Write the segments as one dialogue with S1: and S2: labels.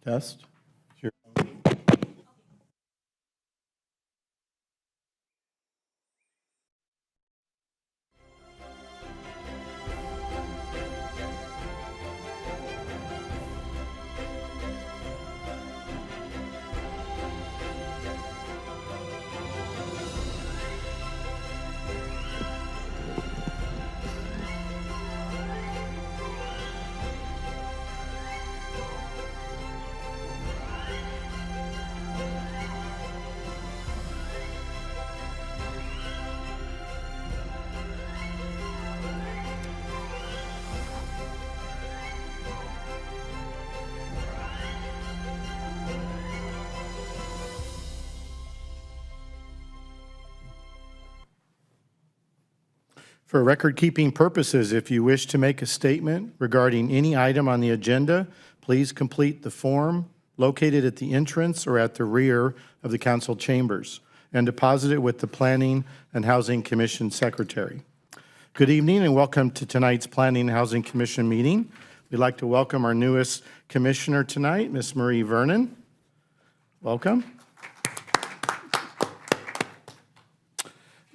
S1: Test. Sure. For record-keeping purposes, if you wish to make a statement regarding any item on the agenda, please complete the form located at the entrance or at the rear of the council chambers and deposit it with the Planning and Housing Commission Secretary. Good evening and welcome to tonight's Planning and Housing Commission meeting. We'd like to welcome our newest commissioner tonight, Ms. Marie Vernon. Welcome.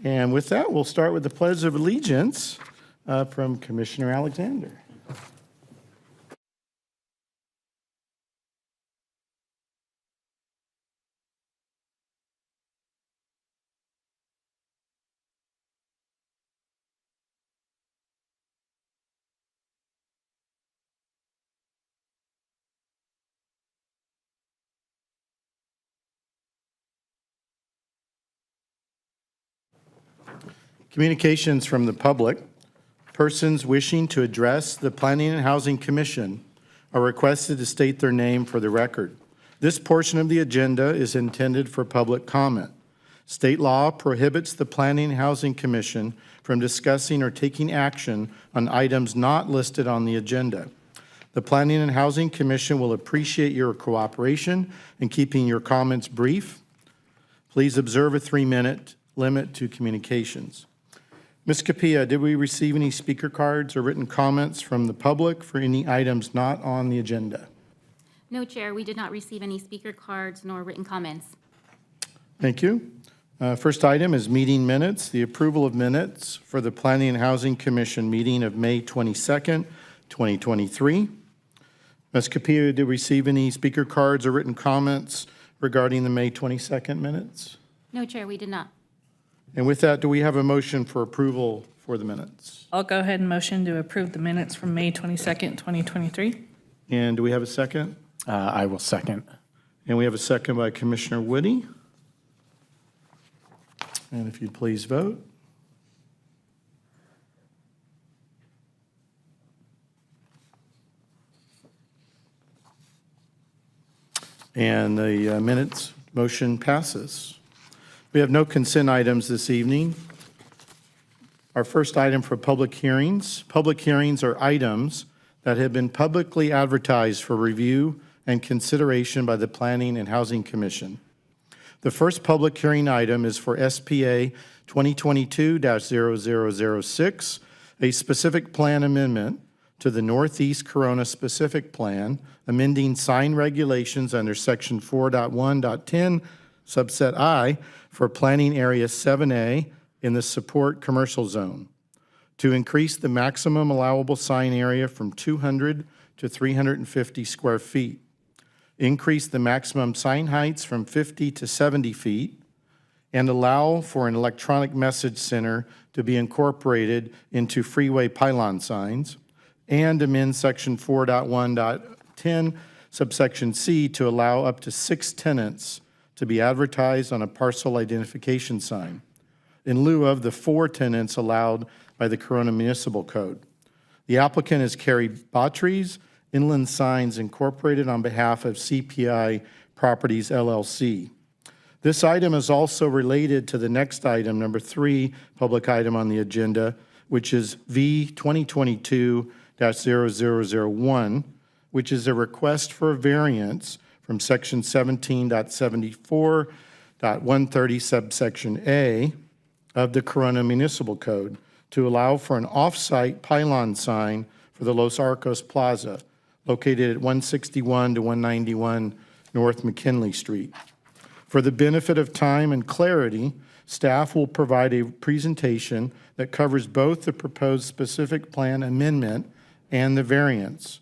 S1: And with that, we'll start with the Pledge of Allegiance from Commissioner Alexander. Communications from the public. Persons wishing to address the Planning and Housing Commission are requested to state their name for the record. This portion of the agenda is intended for public comment. State law prohibits the Planning and Housing Commission from discussing or taking action on items not listed on the agenda. The Planning and Housing Commission will appreciate your cooperation in keeping your comments brief. Please observe a 3-minute limit to communications. Ms. Capilla, did we receive any speaker cards or written comments from the public for any items not on the agenda?
S2: No, Chair, we did not receive any speaker cards nor written comments.
S1: Thank you. First item is meeting minutes, the approval of minutes for the Planning and Housing Commission meeting of May 22nd, 2023. Ms. Capilla, did we receive any speaker cards or written comments regarding the May 22nd minutes?
S2: No, Chair, we did not.
S1: And with that, do we have a motion for approval for the minutes?
S3: I'll go ahead and motion to approve the minutes from May 22nd, 2023.
S1: And do we have a second?
S4: I will second.
S1: And we have a second by Commissioner Woody. And if you'd please vote. And the minutes motion passes. We have no consent items this evening. Our first item for public hearings. Public hearings are items that have been publicly advertised for review and consideration by the Planning and Housing Commission. The first public hearing item is for SPA 2022-0006, a specific plan amendment to the Northeast Corona Specific Plan, amending sign regulations under Section 4.1.10, subset I, for Planning Area 7A in the Support Commercial Zone, to increase the maximum allowable sign area from 200 to 350 square feet, increase the maximum sign heights from 50 to 70 feet, and allow for an electronic message center to be incorporated into freeway pylon signs, and amend Section 4.1.10, subsection C, to allow up to 6 tenants to be advertised on a parcel identification sign, in lieu of the 4 tenants allowed by the Corona Municipal Code. The applicant is Carrie Botries, Inland Signs Incorporated, on behalf of CPI Properties, LLC. This item is also related to the next item, number 3, public item on the agenda, which is V 2022-0001, which is a request for a variance from Section 17.74.130 subsection A of the Corona Municipal Code to allow for an off-site pylon sign for the Los Arcos Plaza, located at 161 to 191 North McKinley Street. For the benefit of time and clarity, staff will provide a presentation that covers both the proposed specific plan amendment and the variance.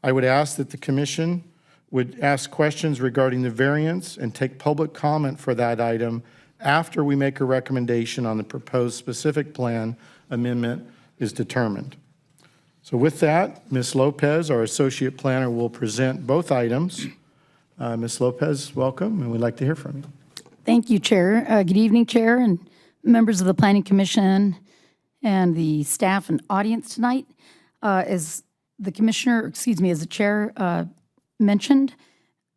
S1: I would ask that the commission would ask questions regarding the variance and take public comment for that item after we make a recommendation on the proposed specific plan amendment is determined. So with that, Ms. Lopez, our associate planner, will present both items. Ms. Lopez, welcome, and we'd like to hear from you.
S4: Thank you, Chair. Good evening, Chair, and members of the Planning Commission and the staff and audience tonight. As the Chair mentioned,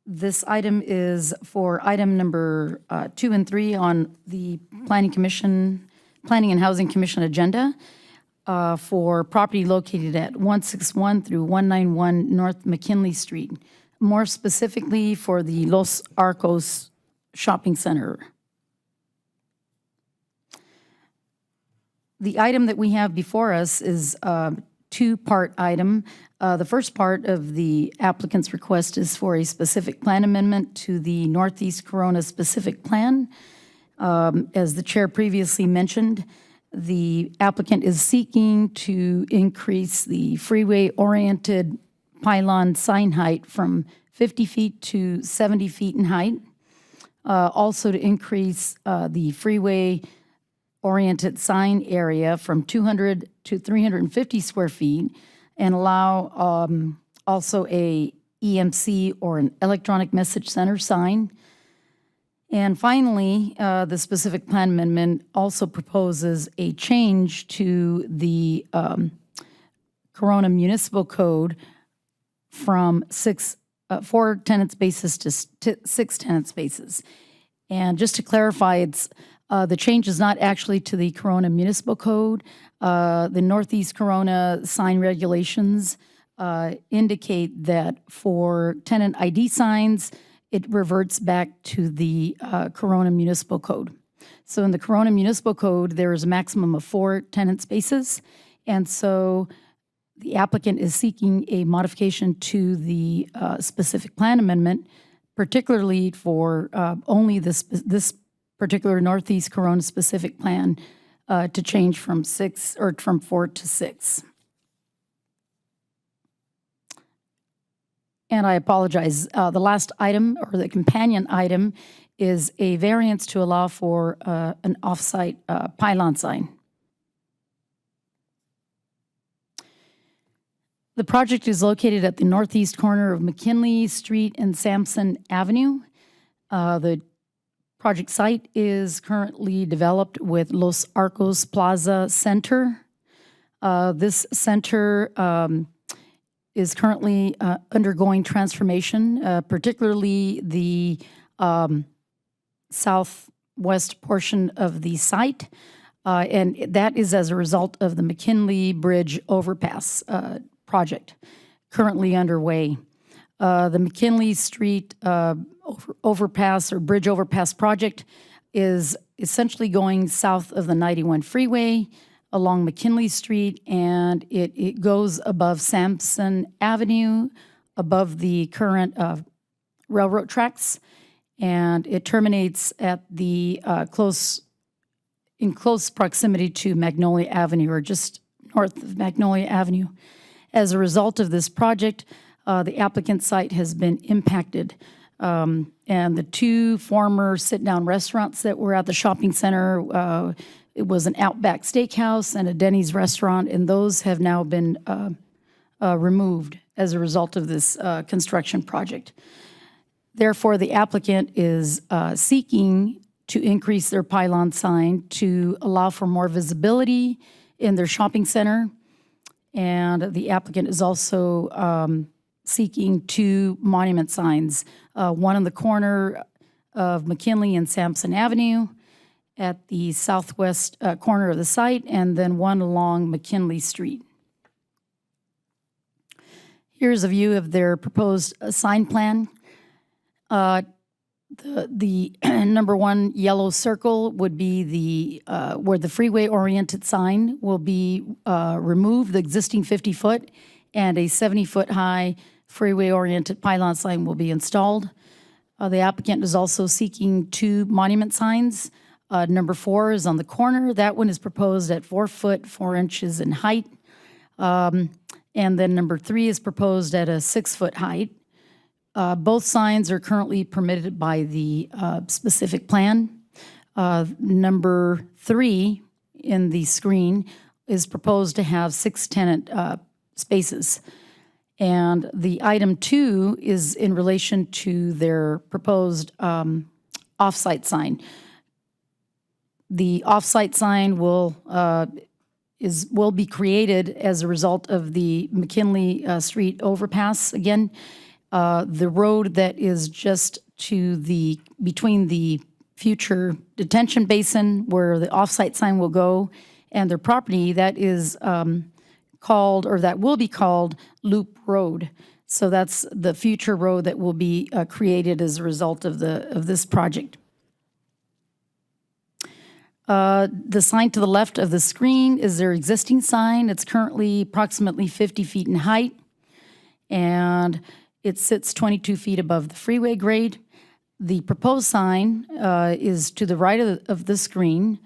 S4: this item is for item number 2 and 3 on the Planning and Housing Commission agenda for property located at 161 through 191 North McKinley Street, more specifically for the Los Arcos Shopping Center. The item that we have before us is a two-part item. The first part of the applicant's request is for a specific plan amendment to the Northeast Corona specific plan. As the chair previously mentioned, the applicant is seeking to increase the freeway-oriented pylon sign height from 50 feet to 70 feet in height. Also to increase the freeway-oriented sign area from 200 to 350 square feet and allow also a EMC or an electronic message center sign. And finally, the specific plan amendment also proposes a change to the Corona Municipal Code from 4 tenant spaces to 6 tenant spaces. And just to clarify, it's the change is not actually to the Corona Municipal Code. The Northeast Corona sign regulations indicate that for tenant ID signs, it reverts back to the Corona Municipal Code. So in the Corona Municipal Code, there is a maximum of 4 tenant spaces. And so the applicant is seeking a modification to the specific plan amendment, particularly for only this particular Northeast Corona specific plan to change from 4 to 6. And I apologize, the last item, or the companion item, is a variance to allow for an off-site pylon sign. The project is located at the northeast corner of McKinley Street and Sampson Avenue. The project site is currently developed with Los Arcos Plaza Center. This center is currently undergoing transformation, particularly the southwest portion of the site, and that is as a result of the McKinley Bridge Overpass project currently underway. The McKinley Street overpass or bridge overpass project is essentially going south of the 91 freeway along McKinley Street, and it goes above Sampson Avenue, above the current railroad tracks, and it terminates at the in close proximity to Magnolia Avenue, or just north of Magnolia Avenue. As a result of this project, the applicant site has been impacted. And the 2 former sit-down restaurants that were at the shopping center, it was an Outback Steakhouse and a Denny's restaurant, and those have now been removed as a result of this construction project. Therefore, the applicant is seeking to increase their pylon sign to allow for more visibility in their shopping center. And the applicant is also seeking 2 monument signs, one on the corner of McKinley and Sampson Avenue at the southwest corner of the site, and then one along McKinley Street. Here's a view of their proposed sign plan. The number 1 yellow circle would be the where the freeway-oriented sign will be removed, the existing 50-foot, and a 70-foot high freeway-oriented pylon sign will be installed. The applicant is also seeking 2 monument signs. Number 4 is on the corner. That one is proposed at 4 foot 4 inches in height. And then number 3 is proposed at a 6 foot height. Both signs are currently permitted by the specific plan. Number 3 in the screen is proposed to have 6 tenant spaces. And the item 2 is in relation to their proposed off-site sign. The off-site sign will be created as a result of the McKinley Street overpass. Again, the road that is just between the future detention basin where the off-site sign will go and their property, that is that will be called Loop Road. So that's the future road that will be created as a result of this project. The sign to the left of the screen is their existing sign. It's currently approximately 50 feet in height, and it sits 22 feet above the freeway grade. The proposed sign is to the right of the screen,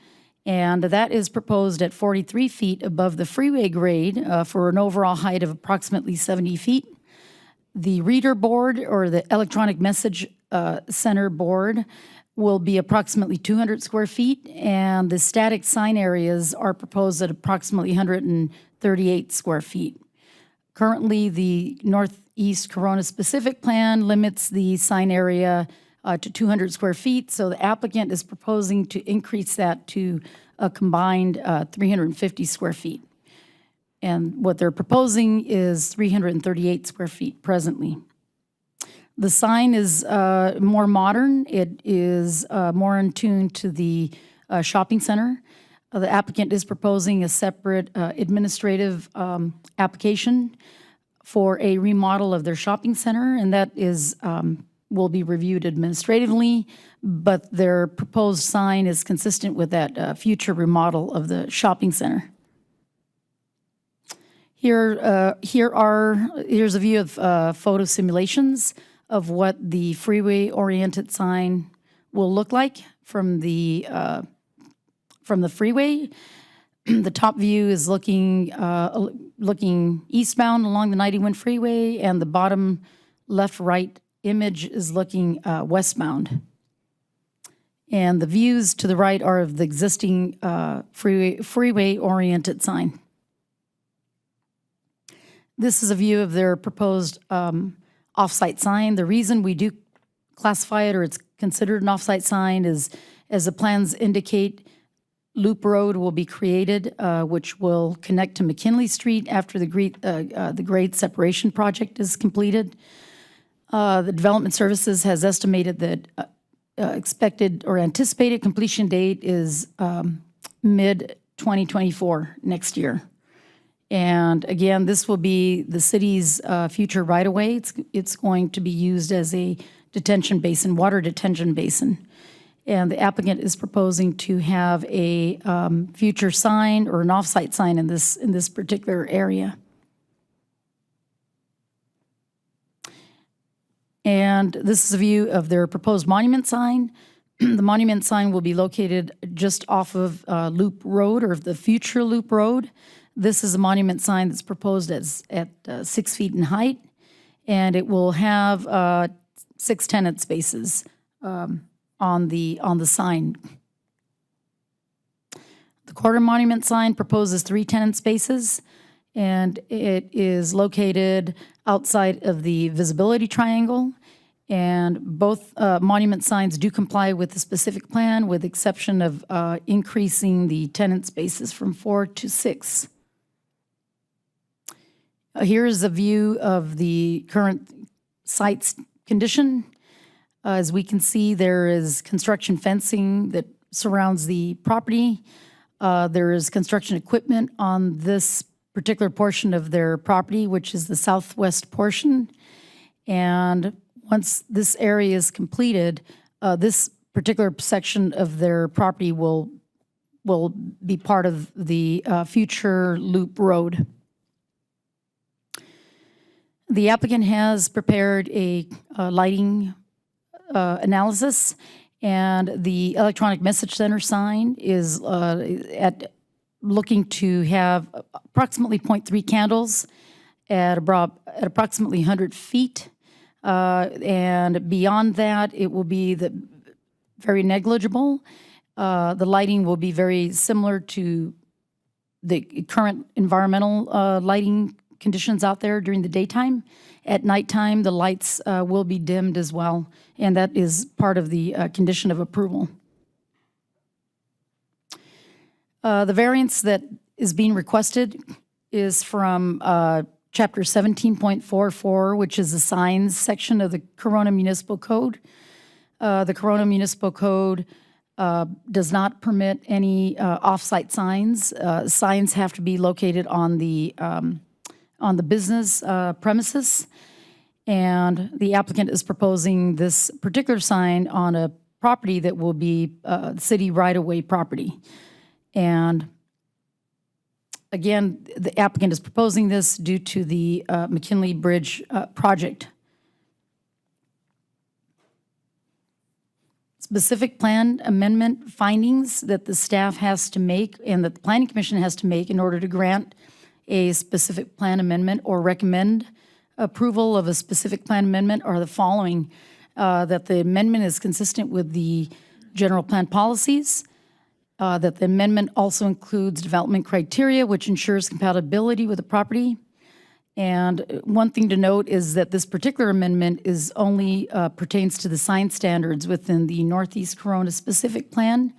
S4: and that is proposed at 43 feet above the freeway grade for an overall height of approximately 70 feet. The reader board, or the electronic message center board, will be approximately 200 square feet, and the static sign areas are proposed at approximately 138 square feet. Currently, the Northeast Corona specific plan limits the sign area to 200 square feet, so the applicant is proposing to increase that to a combined 350 square feet. And what they're proposing is 338 square feet presently. The sign is more modern. It is more in tune to the shopping center. The applicant is proposing a separate administrative application for a remodel of their shopping center, and that is will be reviewed administratively, but their proposed sign is consistent with that future remodel of the shopping center. Here's a view of photo simulations of what the freeway-oriented sign will look like from the freeway. The top view is looking eastbound along the 91 freeway, and the bottom left-right image is looking westbound. And the views to the right are of the existing freeway-oriented sign. This is a view of their proposed off-site sign. The reason we do classify it, or it's considered an off-site sign, is as the plans indicate, Loop Road will be created, which will connect to McKinley Street after the grade separation project is completed. The Development Services has estimated that expected or anticipated completion date is mid-2024, next year. And again, this will be the city's future right-of-way. It's going to be used as a detention basin, water detention basin. And the applicant is proposing to have a future sign or an off-site sign in this particular area. And this is a view of their proposed monument sign. The monument sign will be located just off of Loop Road, or the future Loop Road. This is a monument sign that's proposed at 6 feet in height, and it will have 6 tenant spaces on the sign. The corner monument sign proposes 3 tenant spaces, and it is located outside of the visibility triangle. And both monument signs do comply with the specific plan, with exception of increasing the tenant spaces from 4 to 6. Here's a view of the current site's condition. As we can see, there is construction fencing that surrounds the property. There is construction equipment on this particular portion of their property, which is the southwest portion. And once this area is completed, this particular section of their property will be part of the future Loop Road. The applicant has prepared a lighting analysis, and the electronic message center sign is looking to have approximately 0.3 candles at approximately 100 feet. And beyond that, it will be very negligible. The lighting will be very similar to the current environmental lighting conditions out there during the daytime. At nighttime, the lights will be dimmed as well, and that is part of the condition of approval. The variance that is being requested is from Chapter 17.44, which is the signs section of the Corona Municipal Code. The Corona Municipal Code does not permit any off-site signs. Signs have to be located on the business premises, and the applicant is proposing this particular sign on a property that will be city right-of-way property. And again, the applicant is proposing this due to the McKinley Bridge project. Specific plan amendment findings that the staff has to make and that the Planning Commission has to make in order to grant a specific plan amendment or recommend approval of a specific plan amendment are the following: that the amendment is consistent with the general plan policies, that the amendment also includes development criteria which ensures compatibility with the property. And one thing to note is that this particular amendment is only pertains to the sign standards within the Northeast Corona specific plan.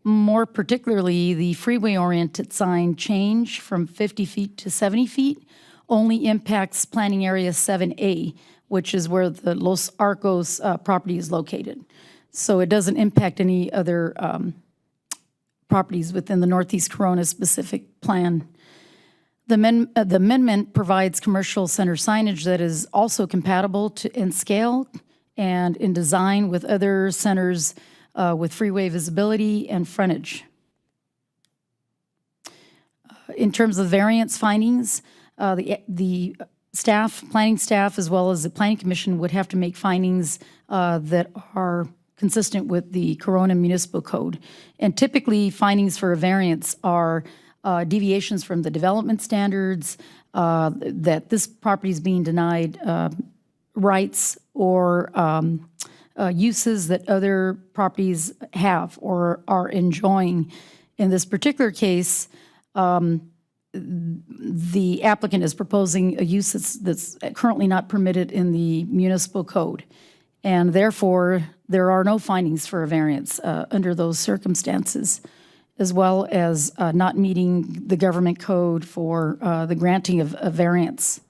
S4: More particularly, the freeway-oriented sign change from 50 feet to 70 feet only impacts planning area 7A, which is where the Los Arcos property is located. So it doesn't impact any other properties within the Northeast Corona specific plan. The amendment provides commercial center signage that is also compatible in scale and in design with other centers with freeway visibility and frontage. In terms of variance findings, the planning staff, as well as the Planning Commission would have to make findings that are consistent with the Corona Municipal Code. And typically, findings for a variance are deviations from the development standards, that this property is being denied rights or uses that other properties have or are enjoying. In this particular case, the applicant is proposing a use that's currently not permitted in the municipal code. And therefore, there are no findings for a variance under those circumstances, as well as not meeting the government code for the granting of a variance.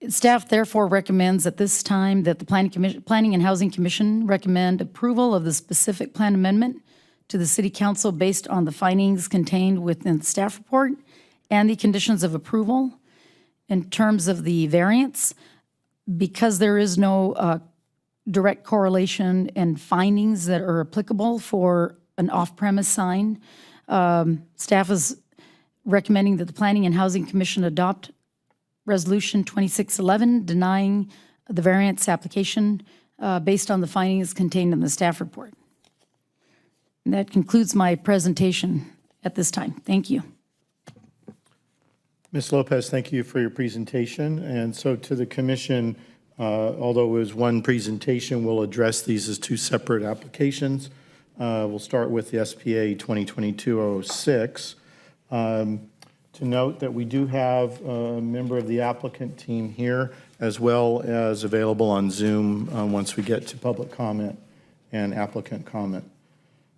S4: Staff therefore recommends at this time that the Planning and Housing Commission recommend approval of the specific plan amendment to the City Council based on the findings contained within the staff report and the conditions of approval. In terms of the variance, because there is no direct correlation and findings that are applicable for an off-premise sign, staff is recommending that the Planning and Housing Commission adopt Resolution 2611 denying the variance application based on the findings contained in the staff report. And that concludes my presentation at this time. Thank you.
S1: Ms. Lopez, thank you for your presentation. And so to the commission, although it was one presentation, we'll address these as two separate applications. We'll start with the SPA 2022-06. To note that we do have a member of the applicant team here, as well as available on Zoom once we get to public comment and applicant comment.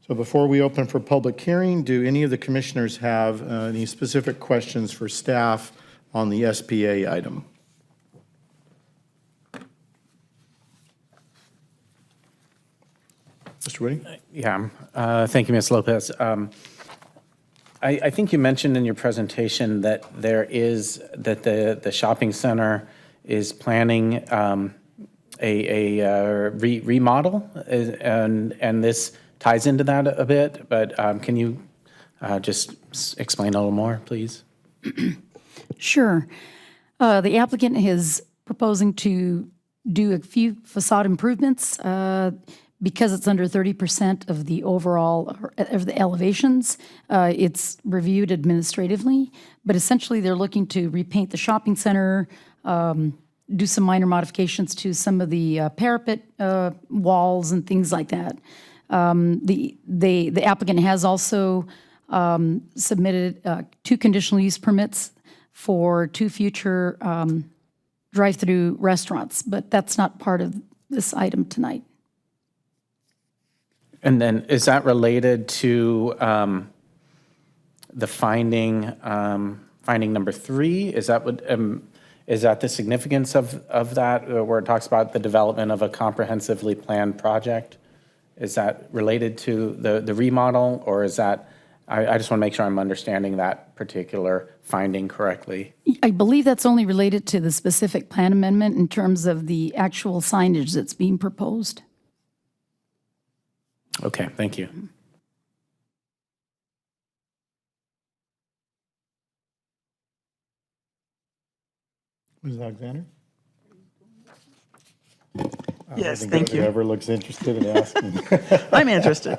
S1: So before we open for public hearing, do any of the commissioners have any specific questions for staff on the SPA item? Mr. Whitting?
S5: Yeah, thank you, Ms. Lopez. I think you mentioned in your presentation that the shopping center is planning a remodel, and this ties into that a bit, but can you just explain a little more, please?
S4: Sure. The applicant is proposing to do a few facade improvements because it's under 30% of the overall, of the elevations. It's reviewed administratively, but essentially they're looking to repaint the shopping center, do some minor modifications to some of the parapet walls and things like that. The applicant has also submitted 2 conditional use permits for 2 future drive-through restaurants, but that's not part of this item tonight.
S5: And then is that related to the finding, finding number 3? Is that what, is that the significance of that, where it talks about the development of a comprehensively planned project? Is that related to the remodel, or is that, I just want to make sure I'm understanding that particular finding correctly.
S4: I believe that's only related to the specific plan amendment in terms of the actual signage that's being proposed.
S5: Okay, thank you.
S1: Ms. Alexander?
S6: Yes, thank you.
S1: Whoever looks interested in asking.
S6: I'm interested.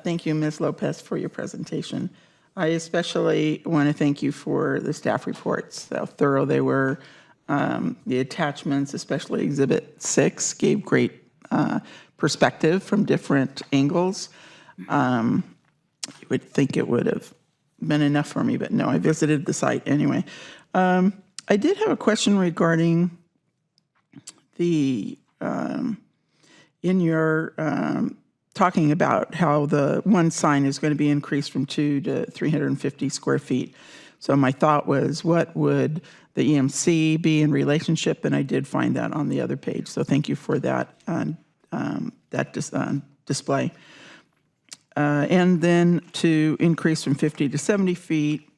S6: Thank you, Ms. Lopez, for your presentation. I especially want to thank you for the staff reports, how thorough they were. The attachments, especially Exhibit 6, gave great perspective from different angles. You would think it would have been enough for me, but no, I visited the site anyway. I did have a question regarding the, in your talking about how the one sign is going to be increased from 2 to 350 square feet. So my thought was, what would the EMC be in relationship? And I did find that on the other page. So thank you for that, display. And then to increase from 50 to 70 feet,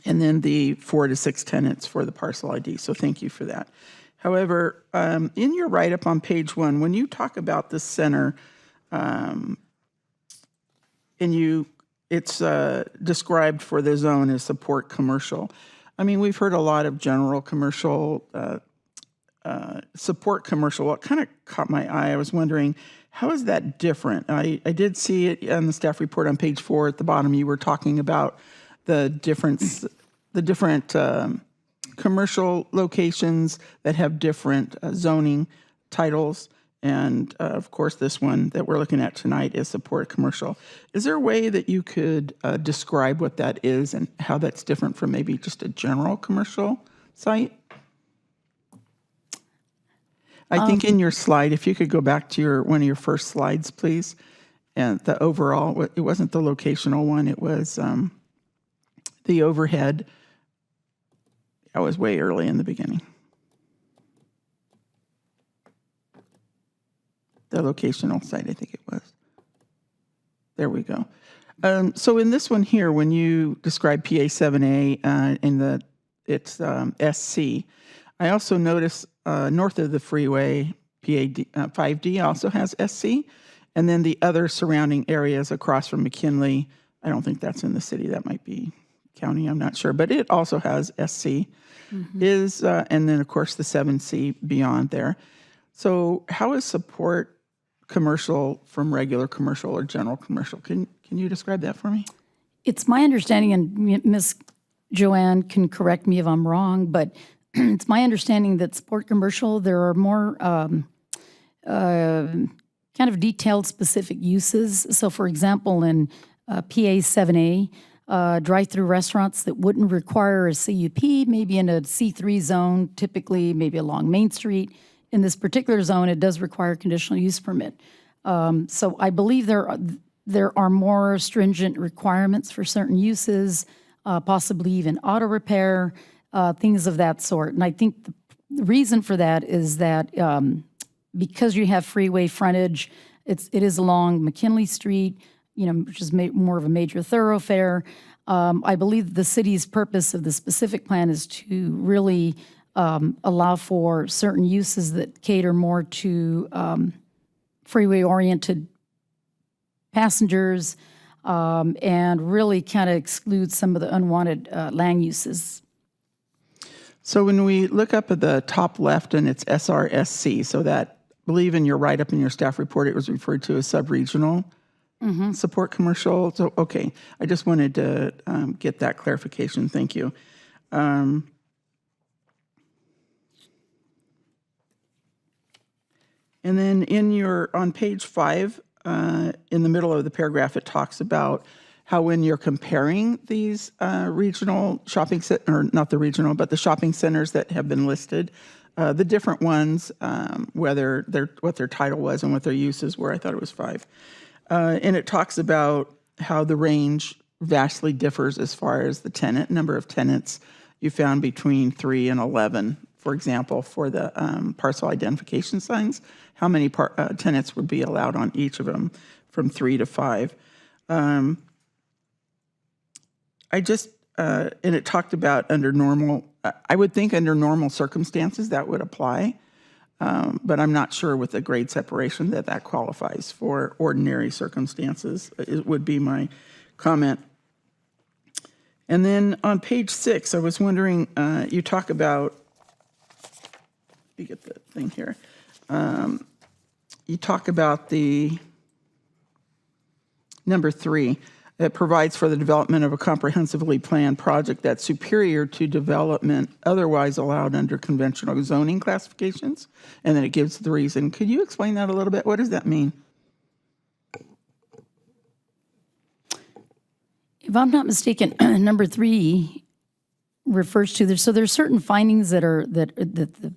S6: and then the 4 to 6 tenants for the parcel ID. So thank you for that. However, in your write-up on page 1, when you talk about the center, and it's described for the zone as support commercial. I mean, we've heard a lot of general commercial, support commercial. What kind of caught my eye, I was wondering, how is that different? I did see it on the staff report on page 4 at the bottom. You were talking about the different commercial locations that have different zoning titles. And of course, this one that we're looking at tonight is support commercial. Is there a way that you could describe what that is and how that's different from maybe just a general commercial site? I think in your slide, if you could go back to one of your first slides, please. And the overall, it wasn't the locational one, it was the overhead. I was way early in the beginning. The locational site, I think it was. There we go. So in this one here, when you describe PA 7A it's SC, I also noticed north of the freeway, PA 5D also has SC, and then the other surrounding areas across from McKinley, I don't think that's in the city, that might be county, I'm not sure, but it also has SC, and then of course the 7C beyond there. So how is support commercial from regular commercial or general commercial? Can you describe that for me?
S4: It's my understanding, and Ms. Joanne can correct me if I'm wrong, but it's my understanding that sport commercial, there are more kind of detailed specific uses. So for example, in PA 7A, drive-through restaurants that wouldn't require a CUP, maybe in a C3 zone, typically maybe along Main Street. In this particular zone, it does require a conditional use permit. So I believe there are more stringent requirements for certain uses, possibly even auto repair, things of that sort. And I think the reason for that is that because you have freeway frontage, it is along McKinley Street, which is more of a major thoroughfare. I believe the city's purpose of the specific plan is to really allow for certain uses that cater more to freeway-oriented passengers and really kind of exclude some of the unwanted land uses
S6: So when we look up at the top left and it's SRSC, so that, I believe in your write-up in your staff report, it was referred to as sub-regional support commercial. So, okay, I just wanted to get that clarification. Thank you. And then on page 5, in the middle of the paragraph, it talks about how when you're comparing these regional shopping or not the regional, but the shopping centers that have been listed, the different ones, what their title was and what their uses were. I thought it was 5. And it talks about how the range vastly differs as far as the number of tenants you found between 3 and 11. For example, for the parcel identification signs, how many tenants would be allowed on each of them from 3 to 5. And it talked about under normal, I would think under normal circumstances that would apply, but I'm not sure with the grade separation that qualifies for ordinary circumstances. It would be my comment. And then on page 6, I was wondering, you talk about, let me get the thing here. You talk about the number 3, that provides for the development of a comprehensively planned project that's superior to development otherwise allowed under conventional zoning classifications. And then it gives the reason. Could you explain that a little bit? What does that mean?
S4: If I'm not mistaken, number 3 refers to this. So there's certain findings that the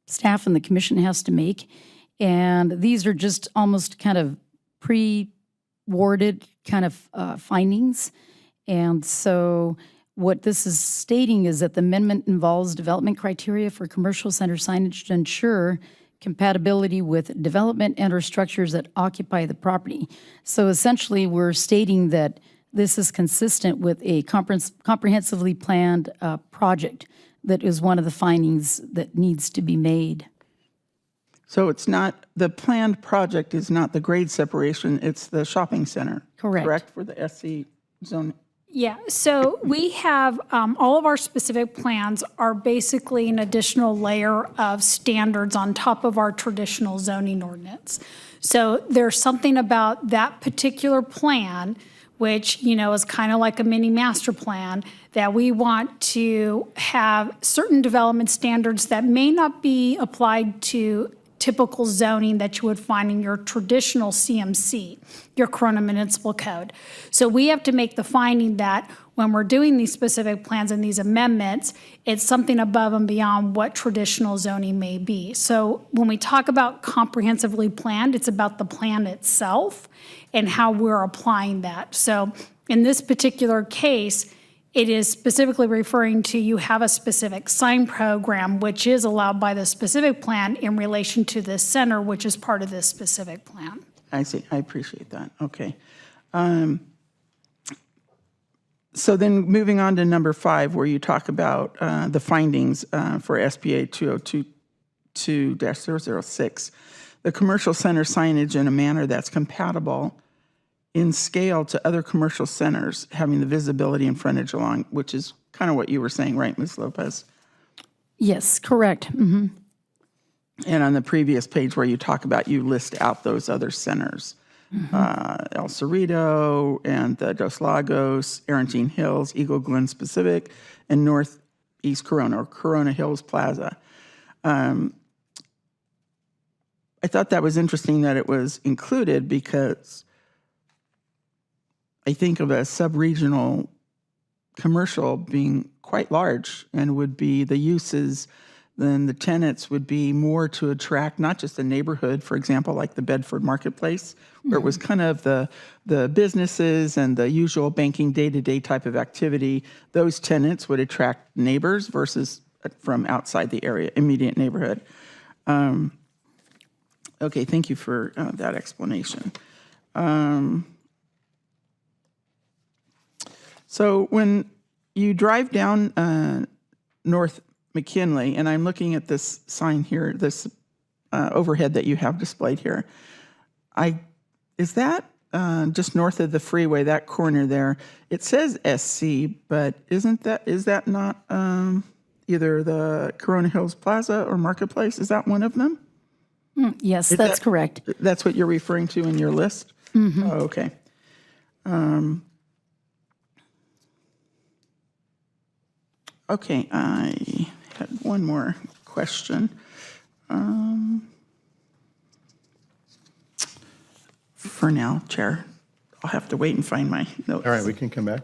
S4: staff and the commission has to make, and these are just almost kind of pre-worded kind of findings. And so what this is stating is that the amendment involves development criteria for commercial center signage to ensure compatibility with development and or structures that occupy the property. So essentially, we're stating that this is consistent with a comprehensively planned project that is one of the findings that needs to be made.
S6: So it's not, the planned project is not the grade separation, it's the shopping center.
S4: Correct.
S6: Correct, for the SC zone?
S7: Yeah, so we have, all of our specific plans are basically an additional layer of standards on top of our traditional zoning ordinance. So there's something about that particular plan, which, is kind of like a mini master plan, that we want to have certain development standards that may not be applied to typical zoning that you would find in your traditional CMC, your Corona Municipal Code. So we have to make the finding that when we're doing these specific plans and these amendments, it's something above and beyond what traditional zoning may be. So when we talk about comprehensively planned, it's about the plan itself and how we're applying that. So in this particular case, it is specifically referring to you have a specific sign program, which is allowed by the specific plan in relation to this center, which is part of this specific plan.
S6: I see, I appreciate that, okay. So then moving on to number 5, where you talk about the findings for SPA 2022-006, the commercial center signage in a manner that's compatible in scale to other commercial centers having the visibility and frontage along, which is kind of what you were saying, right, Ms. Lopez?
S4: Yes, correct. Mm-hmm.
S6: And on the previous page where you talk about, you list out those other centers. El Cerrito and the Dos Lagos, Arantine Hills, Eagle Glen Specific, and Northeast Corona, or Corona Hills Plaza. I thought that was interesting that it was included because I think of a sub-regional commercial being quite large and would be the uses, then the tenants would be more to attract not just the neighborhood, for example, like the Bedford Marketplace, where it was kind of the businesses and the usual banking day-to-day type of activity. Those tenants would attract neighbors versus from outside the area, immediate neighborhood. Okay, thank you for that explanation. So when you drive down North McKinley, and I'm looking at this sign here, this overhead that you have displayed here, is that just north of the freeway, that corner there? It says SC, but is that not either the Corona Hills Plaza or Marketplace. Is that one of them?
S4: Yes, that's correct.
S6: That's what you're referring to in your list? Oh, okay. Okay, I had one more question. For now, Chair, I'll have to wait and find my notes.
S1: All right, we can come back.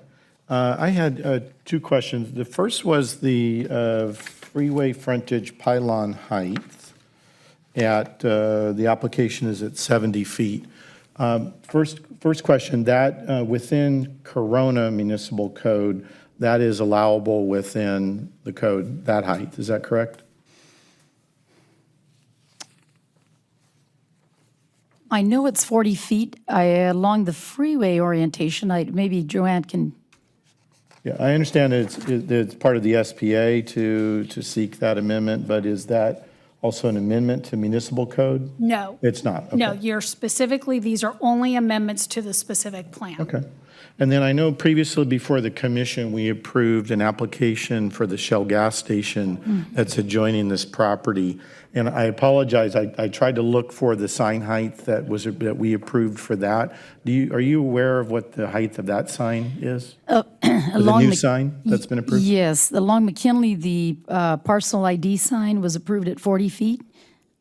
S1: I had two questions. The first was the freeway frontage pylon height at, the application is at 70 feet. First question, that within Corona Municipal Code, that is allowable within the code, that height, is that correct?
S4: I know it's 40 feet along the freeway orientation. Maybe Joanne can,
S1: Yeah, I understand it's part of the SPA to seek that amendment, but is that also an amendment to municipal code?
S7: No.
S1: It's not? Okay.
S7: No, these are only amendments to the specific plan.
S1: Okay. And then I know previously before the commission, we approved an application for the Shell gas station that's adjoining this property. And I apologize, I tried to look for the sign height that we approved for that. Are you aware of what the height of that sign is? For the
S4: along
S1: new
S4: Mc-
S1: sign that's been approved?
S4: yes, along McKinley, the parcel ID sign was approved at 40 feet.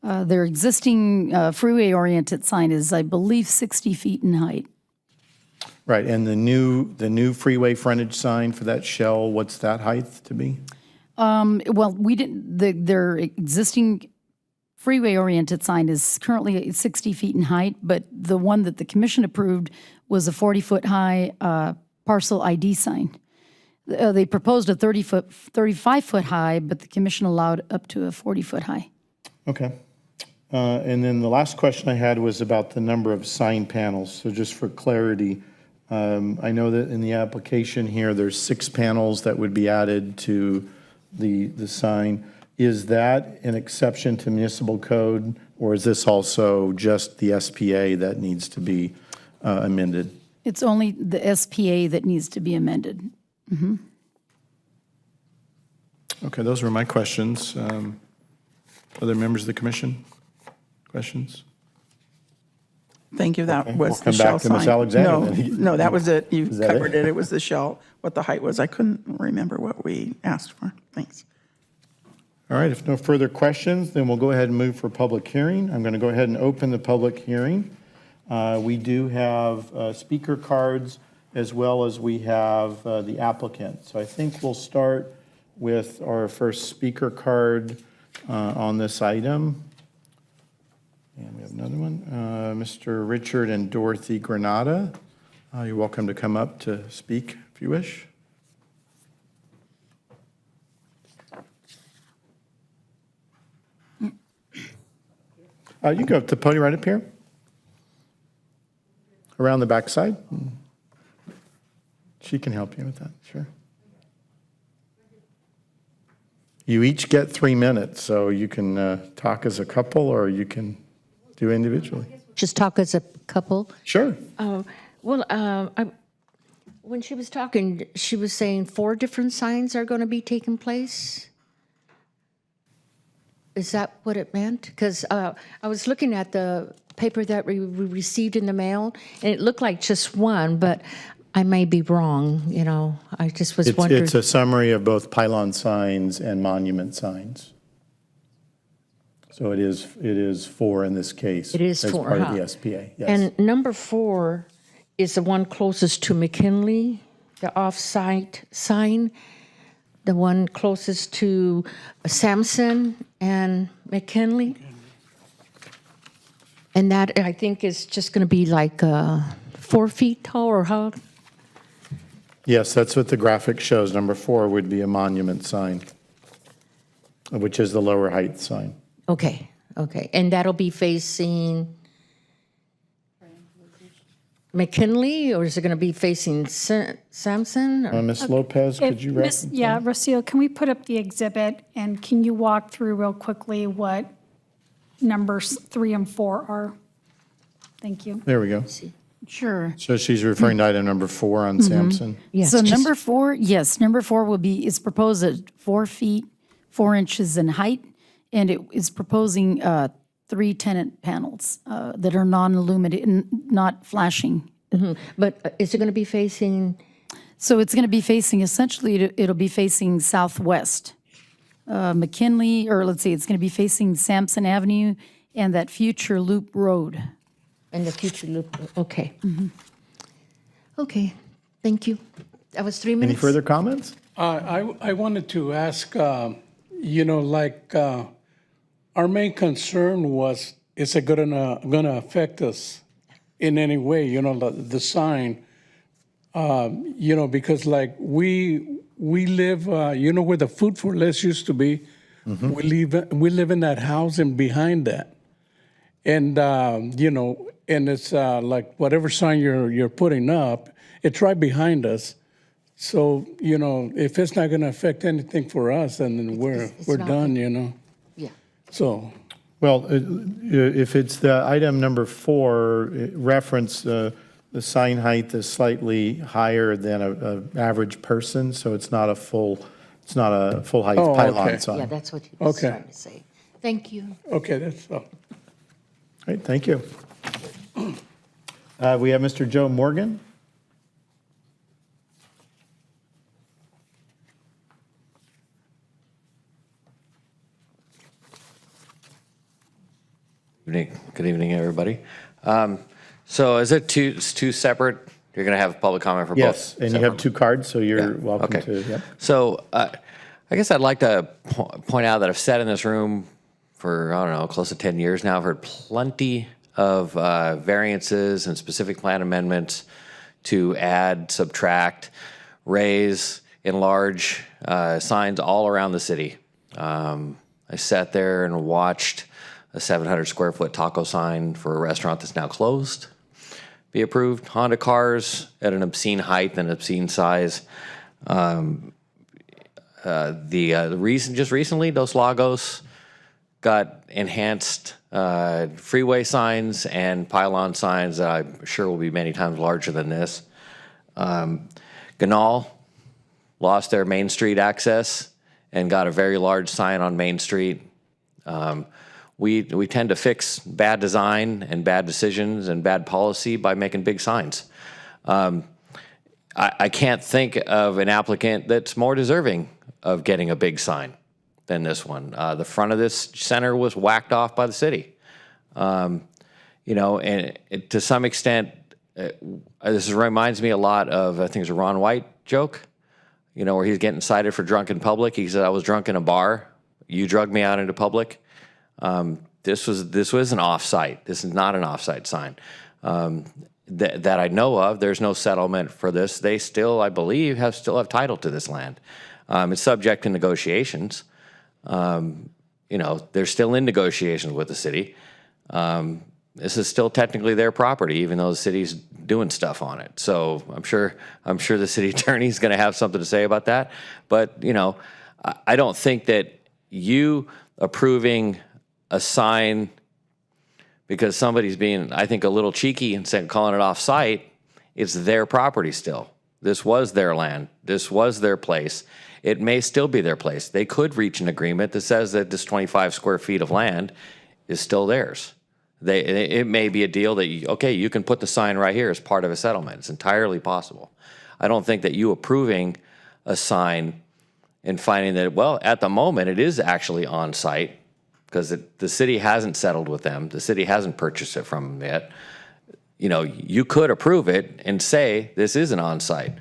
S4: Their existing freeway-oriented sign is, I believe, 60 feet in height.
S1: Right, and the new freeway frontage sign for that Shell, what's that height to be?
S4: Well, we didn't, their existing freeway-oriented sign is currently 60 feet in height, but the one that the commission approved was a 40-foot-high parcel ID sign. They proposed a 35-foot high, but the commission allowed up to a 40-foot high.
S1: Okay. And then the last question I had was about the number of sign panels. So just for clarity, I know that in the application here, there's 6 panels that would be added to the sign. Is that an exception to municipal code, or is this also just the SPA that needs to be amended?
S4: It's only the SPA that needs to be amended.
S1: Okay, those were my questions. Other members of the commission? Questions?
S6: Thank you, that
S1: Okay,
S6: was
S1: we'll
S6: the
S1: come
S6: Shell
S1: back to
S6: sign.
S1: Ms. Alexander
S6: No,
S1: then.
S6: no, that was it. You
S1: Is that it?
S6: covered it. It was the Shell, what the height was. I couldn't remember what we asked for. Thanks.
S1: All right, if no further questions, then we'll go ahead and move for public hearing. I'm going to go ahead and open the public hearing. We do have speaker cards as well as we have the applicant. So I think we'll start with our first speaker card on this item. And we have another one, Mr. Richard and Dorothy Granada. You're welcome to come up to speak if you wish. You go up to the podium right up here. Around the backside. She can help you with that, sure. You each get 3 minutes, so you can talk as a couple or you can do individually.
S8: Just talk as a couple.
S1: Sure.
S8: When she was talking, she was saying 4 different signs are going to be taking place. Is that what it meant? Because I was looking at the paper that we received in the mail, and it looked like just one, but I may be wrong, you know. I just was wondering.
S1: It's a summary of both pylon signs and monument signs. So it is 4 in this case.
S8: It is 4,
S1: As part
S8: huh?
S1: of the SPA, yes.
S8: And number 4 is the one closest to McKinley, the off-site sign, the one closest to Sampson and McKinley. And that, I think, is just going to be like 4 feet tall, or how?
S1: Yes, that's what the graphic shows. Number 4 would be a monument sign, which is the lower height sign.
S8: Okay, okay. And that'll be facing McKinley, or is it going to be facing Sampson? Or?
S1: Ms. Lopez, could you reference?
S7: Yeah, Rocio, can we put up the exhibit, and can you walk through real quickly what numbers 3 and 4 are? Thank you.
S1: There we go.
S4: Sure.
S1: So she's referring to item number 4 on Sampson.
S8: Yes,
S4: So
S8: just-
S4: number 4, yes, number 4 is proposed at 4 feet 4 inches in height, and it is proposing 3 tenant panels that are non-illuminated, not flashing.
S8: But is it going to be facing,
S4: So it's going to be facing, essentially, it'll be facing southwest. McKinley, or let's see, it's going to be facing Sampson Avenue and that future loop road.
S8: in the future loop? Okay. Okay, thank you. That was 3 minutes.
S1: Any further comments?
S9: I wanted to ask, our main concern was, is it gonna affect us in any way, the sign? Because like we live, where the Food for Less used to be? We live in that house and behind that. And, and it's like whatever sign you're putting up, it's right behind us. So, if it's not going to affect anything for us, then we're
S8: not.
S9: done,
S8: Yeah.
S9: So,
S1: Well, if it's the item number 4, reference the sign height is slightly higher than a average person, so it's not a full height
S9: Oh,
S1: pylon
S9: okay.
S1: sign.
S8: Yeah, that's what he was
S9: Okay.
S8: trying to say. Thank you.
S9: okay, that's all.
S1: All right, thank you. We have Mr. Joe Morgan.
S10: Good evening, everybody. So is it two separate? You're going to have public comment for both?
S1: Yes, and you have 2 cards, so you're
S10: Yeah,
S1: welcome
S10: okay.
S1: to, yep.
S10: So I guess I'd like to point out that I've sat in this room for, I don't know, close to 10 years now. I've heard plenty of variances and specific plan amendments to add, subtract, raise, enlarge signs all around the city. I sat there and watched a 700 square foot taco sign for a restaurant that's now closed be approved. Honda cars at an obscene height and obscene size. Just recently, Dos Lagos got enhanced freeway signs and pylon signs that I'm sure will be many times larger than this. Ganal lost their Main Street access and got a very large sign on Main Street. We tend to fix bad design and bad decisions and bad policy by making big signs. I can't think of an applicant that's more deserving of getting a big sign than this one. The front of this center was whacked off by the city. And to some extent, this reminds me a lot of, I think it's a Ron White joke, where he's getting cited for drunk in public. He said, I was drunk in a bar. You drugged me out into public. This was an off-site. This is not an off-site sign. That I know of, there's no settlement for this. They still, I believe, still have title to this land. It's subject to negotiations. They're still in negotiations with the city. This is still technically their property, even though the city's doing stuff on it. So I'm sure the city attorney's going to have something to say about that. But I don't think that you approving a sign because somebody's being, I think, a little cheeky and calling it off-site, it's their property still. This was their land. This was their place. It may still be their place. They could reach an agreement that says that this 25 square feet of land is still theirs. It may be a deal that, you can put the sign right here as part of a settlement. It's entirely possible. I don't think that you approving a sign and finding that, well, at the moment, it is actually on-site, because the city hasn't settled with them. The city hasn't purchased it from them yet. You could approve it and say this is an on-site.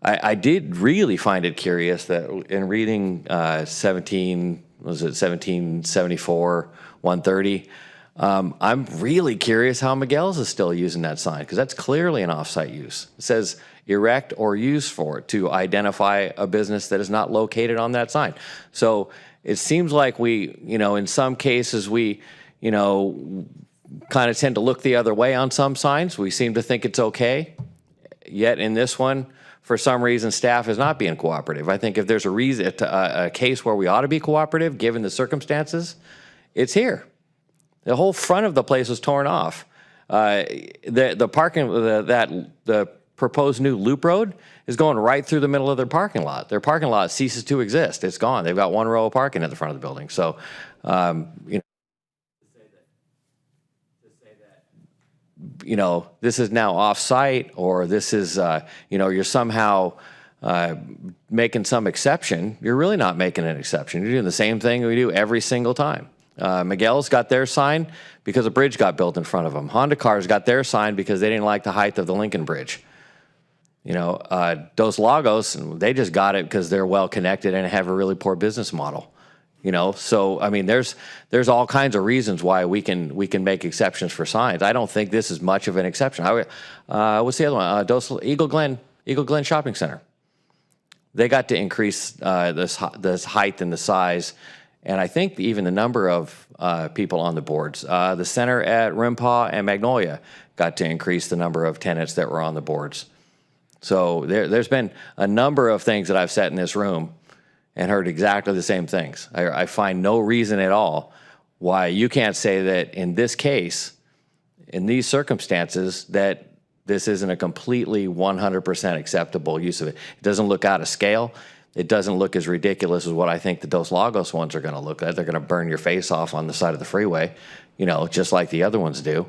S10: I did really find it curious that in reading 1774, 130, I'm really curious how Miguel's is still using that sign, because that's clearly an off-site use. It says erect or use for it to identify a business that is not located on that sign. So it seems like we, in some cases, we, kind of tend to look the other way on some signs. We seem to think it's okay. Yet in this one, for some reason, staff is not being cooperative. I think if there's a case where we ought to be cooperative, given the circumstances, it's here. The whole front of the place was torn off. The proposed new loop road is going right through the middle of their parking lot. Their parking lot ceases to exist. It's gone. They've got one row of parking at the front of the building. So, this is now off-site, or this is, you're somehow making some exception. You're really not making an exception. You're doing the same thing we do every single time. Miguel's got their sign because a bridge got built in front of them. Honda Cars got their sign because they didn't like the height of the Lincoln Bridge. Dos Lagos, they just got it because they're well connected and have a really poor business model. So I mean, there's all kinds of reasons why we can make exceptions for signs. I don't think this is much of an exception. What's the other one? Eagle Glen Shopping Center. They got to increase this height and the size, and I think even the number of people on the boards. The center at Rimpaw and Magnolia got to increase the number of tenants that were on the boards. So there's been a number of things that I've sat in this room and heard exactly the same things. I find no reason at all why you can't say that in this case, in these circumstances, that this isn't a completely 100% acceptable use of it. It doesn't look out of scale. It doesn't look as ridiculous as what I think the Dos Lagos ones are going to look like. They're going to burn your face off on the side of the freeway, just like the other ones do.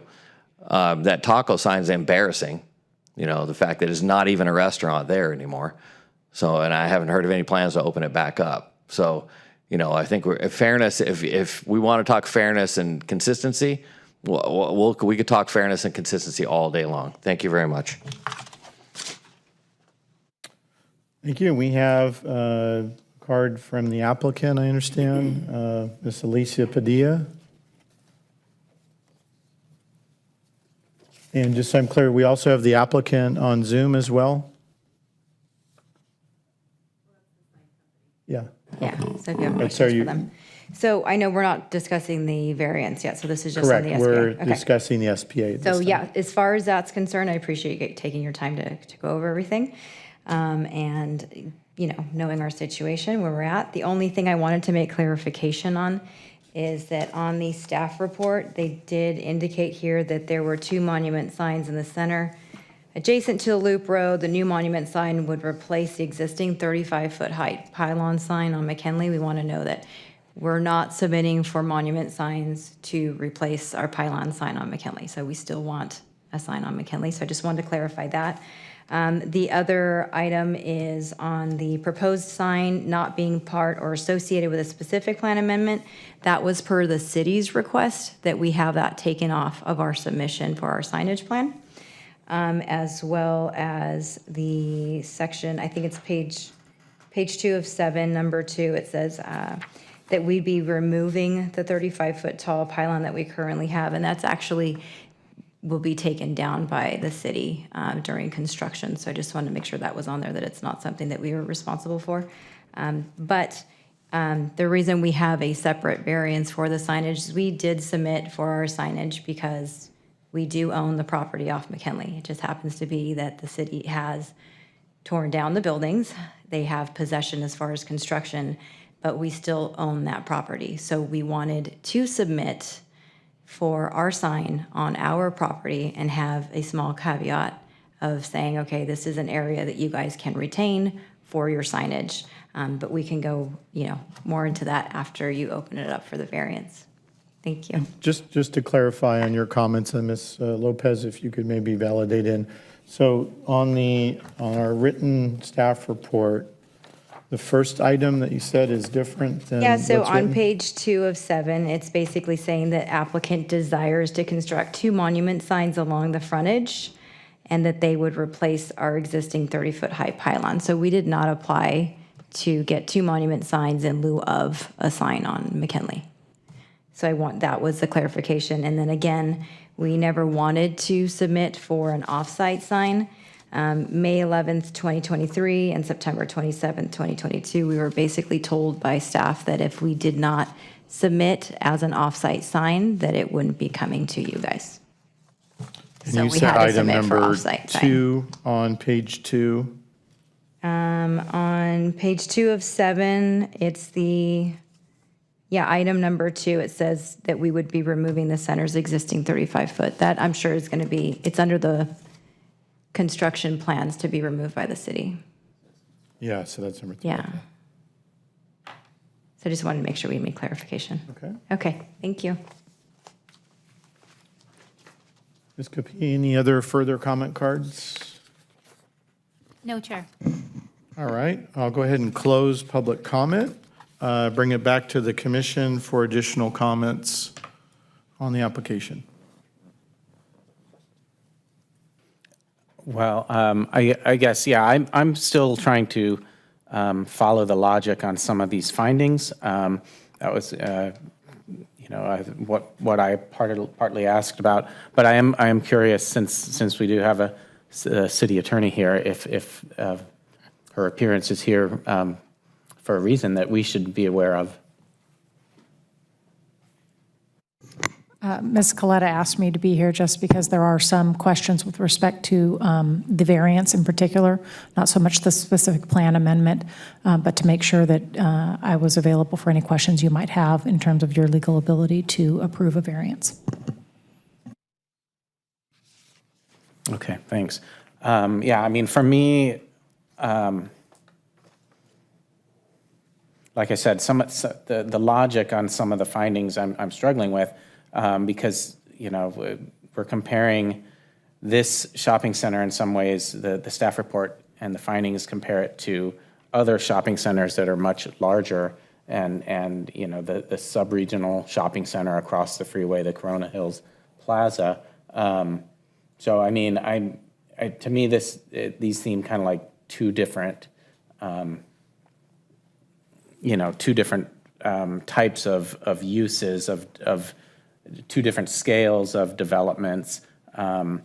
S10: That taco sign's embarrassing. The fact that it's not even a restaurant there anymore. So, and I haven't heard of any plans to open it back up. So, I think if we want to talk fairness and consistency, we could talk fairness and consistency all day long. Thank you very much.
S1: Thank you. We have a card from the applicant, I understand, Ms. Alicia Padilla. And just so I'm clear, we also have the applicant on Zoom as well? Yeah.
S11: Yeah, so if you have
S1: Right, so
S11: questions
S1: you-
S11: for them. So I know we're not discussing the variance yet, so this is just on
S1: Correct.
S11: the SPA.
S1: We're
S11: Okay.
S1: discussing the SPA at this
S11: So
S1: time.
S11: yeah, as far as that's concerned, I appreciate you taking your time to go over everything. And, knowing our situation, where we're at. The only thing I wanted to make clarification on is that on the staff report, they did indicate here that there were 2 monument signs in the center. Adjacent to the loop road, the new monument sign would replace the existing 35-foot height pylon sign on McKinley. We want to know that we're not submitting for monument signs to replace our pylon sign on McKinley. So we still want a sign on McKinley. So I just wanted to clarify that. The other item is on the proposed sign not being part or associated with a specific plan amendment. That was per the city's request that we have that taken off of our submission for our signage plan. As well as the section, I think it's page 2 of 7, number 2, it says that we'd be removing the 35-foot tall pylon that we currently have, and that's actually will be taken down by the city during construction. So I just wanted to make sure that was on there, that it's not something that we were responsible for. But the reason we have a separate variance for the signage is we did submit for our signage because we do own the property off McKinley. It just happens to be that the city has torn down the buildings. They have possession as far as construction, but we still own that property. So we wanted to submit for our sign on our property and have a small caveat of saying, okay, this is an area that you guys can retain for your signage. But we can go, more into that after you open it up for the variance. Thank you.
S1: Just to clarify on your comments, and Ms. Lopez, if you could maybe validate in. So on our written staff report, the first item that you said is different than
S11: Yeah, so
S1: what's
S11: on
S1: written?
S11: page 2 of 7, it's basically saying that applicant desires to construct 2 monument signs along the frontage and that they would replace our existing 30-foot high pylon. So we did not apply to get 2 monument signs in lieu of a sign on McKinley. So that was the clarification. And then again, we never wanted to submit for an off-site sign. May 11th, 2023 and September 27th, 2022, we were basically told by staff that if we did not submit as an off-site sign, that it wouldn't be coming to you guys.
S1: And
S11: So
S1: you
S11: we
S1: said
S11: had to
S1: item
S11: submit for
S1: number
S11: off-site sign.
S1: 2 on page 2.
S11: On page 2 of 7, it's item number 2, it says that we would be removing the center's existing 35-foot. That I'm sure is going to be, it's under the construction plans to be removed by the city.
S1: Yeah, so that's number 3.
S11: Yeah. So I just wanted to make sure we made clarification.
S1: Okay.
S11: Okay, thank you.
S1: Ms. Kapi, any other further comment cards?
S2: No, Chair.
S1: All right, I'll go ahead and close public comment. Bring it back to the commission for additional comments on the application.
S5: Well, I guess, yeah, I'm still trying to follow the logic on some of these findings. That was, what I partly asked about. But I am curious, since we do have a city attorney here, if her appearance is here for a reason that we should be aware of.
S12: Ms. Coletta asked me to be here just because there are some questions with respect to the variance in particular, not so much the specific plan amendment, but to make sure that I was available for any questions you might have in terms of your legal ability to approve a variance.
S5: Okay, thanks. Yeah, I mean, for me, like I said, the logic on some of the findings I'm struggling with, because, we're comparing this shopping center in some ways, the staff report and the findings compare it to other shopping centers that are much larger and the sub-regional shopping center across the freeway, the Corona Hills Plaza. So, I mean, to me, these seem kind of like two different types of uses of two different scales of developments. And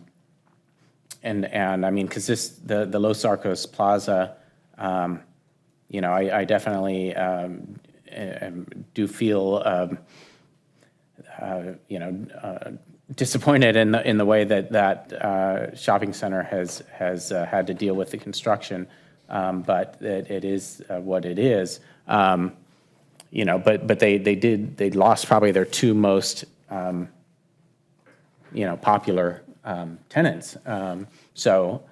S5: I mean, because the Los Arcos Plaza, I definitely do feel, disappointed in the way that shopping center has had to deal with the construction, but it is what it is. But they lost probably their two most popular tenants. So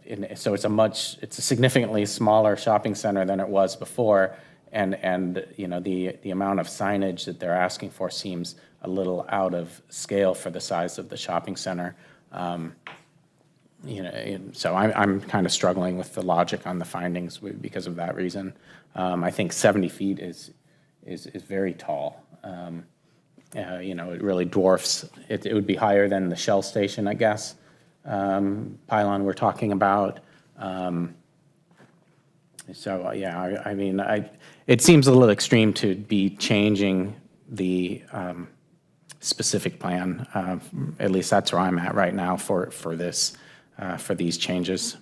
S5: it's a significantly smaller shopping center than it was before, and the amount of signage that they're asking for seems a little out of scale for the size of the shopping center. So I'm kind of struggling with the logic on the findings because of that reason. I think 70 feet is very tall. It really dwarfs, it would be higher than the Shell station, I guess, pylon we're talking about. It seems a little extreme to be changing the specific plan. At least that's where I'm at right now for these changes.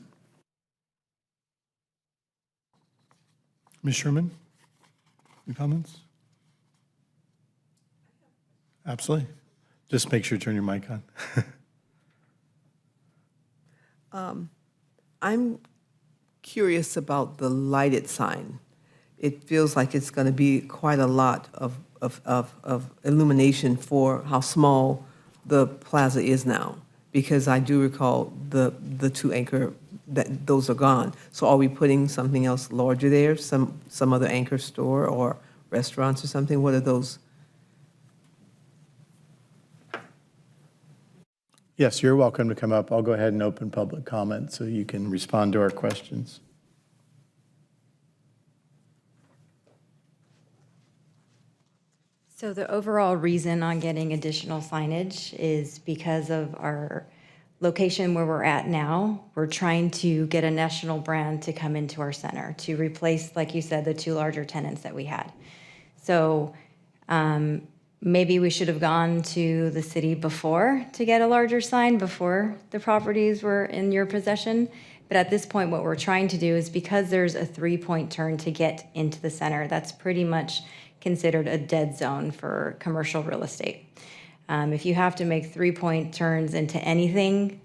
S1: Ms. Sherman, any comments? Absolutely. Just make sure you turn your mic on.
S13: I'm curious about the lighted sign. It feels like it's going to be quite a lot of illumination for how small the plaza is now, because I do recall the two anchor, that those are gone. So are we putting something else larger there, some other anchor store or restaurants or something? What are those?
S1: Yes, you're welcome to come up. I'll go ahead and open public comment so you can respond to our questions.
S11: So the overall reason on getting additional signage is because of our location where we're at now. We're trying to get a national brand to come into our center to replace, like you said, the two larger tenants that we had. So maybe we should have gone to the city before to get a larger sign before the properties were in your possession. But at this point, what we're trying to do is, because there's a 3-point turn to get into the center, that's pretty much considered a dead zone for commercial real estate. If you have to make 3-point turns into anything,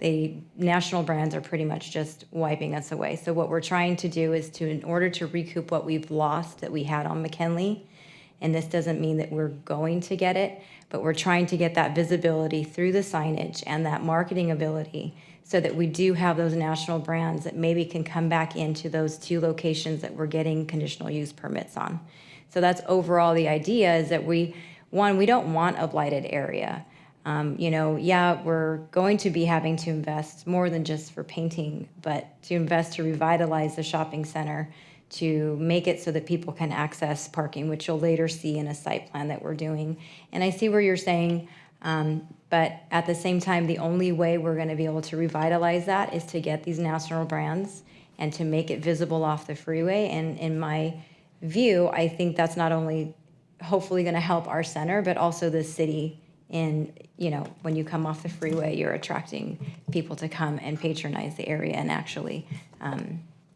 S11: national brands are pretty much just wiping us away. So what we're trying to do is in order to recoup what we've lost that we had on McKinley, and this doesn't mean that we're going to get it, but we're trying to get that visibility through the signage and that marketing ability so that we do have those national brands that maybe can come back into those 2 locations that we're getting conditional use permits on. So that's overall the idea, is that we don't want a blighted area. We're going to be having to invest more than just for painting, but to invest to revitalize the shopping center, to make it so that people can access parking, which you'll later see in a site plan that we're doing. And I see where you're saying, but at the same time, the only way we're going to be able to revitalize that is to get these national brands and to make it visible off the freeway. And in my view, I think that's not only hopefully going to help our center, but also the city. When you come off the freeway, you're attracting people to come and patronize the area and actually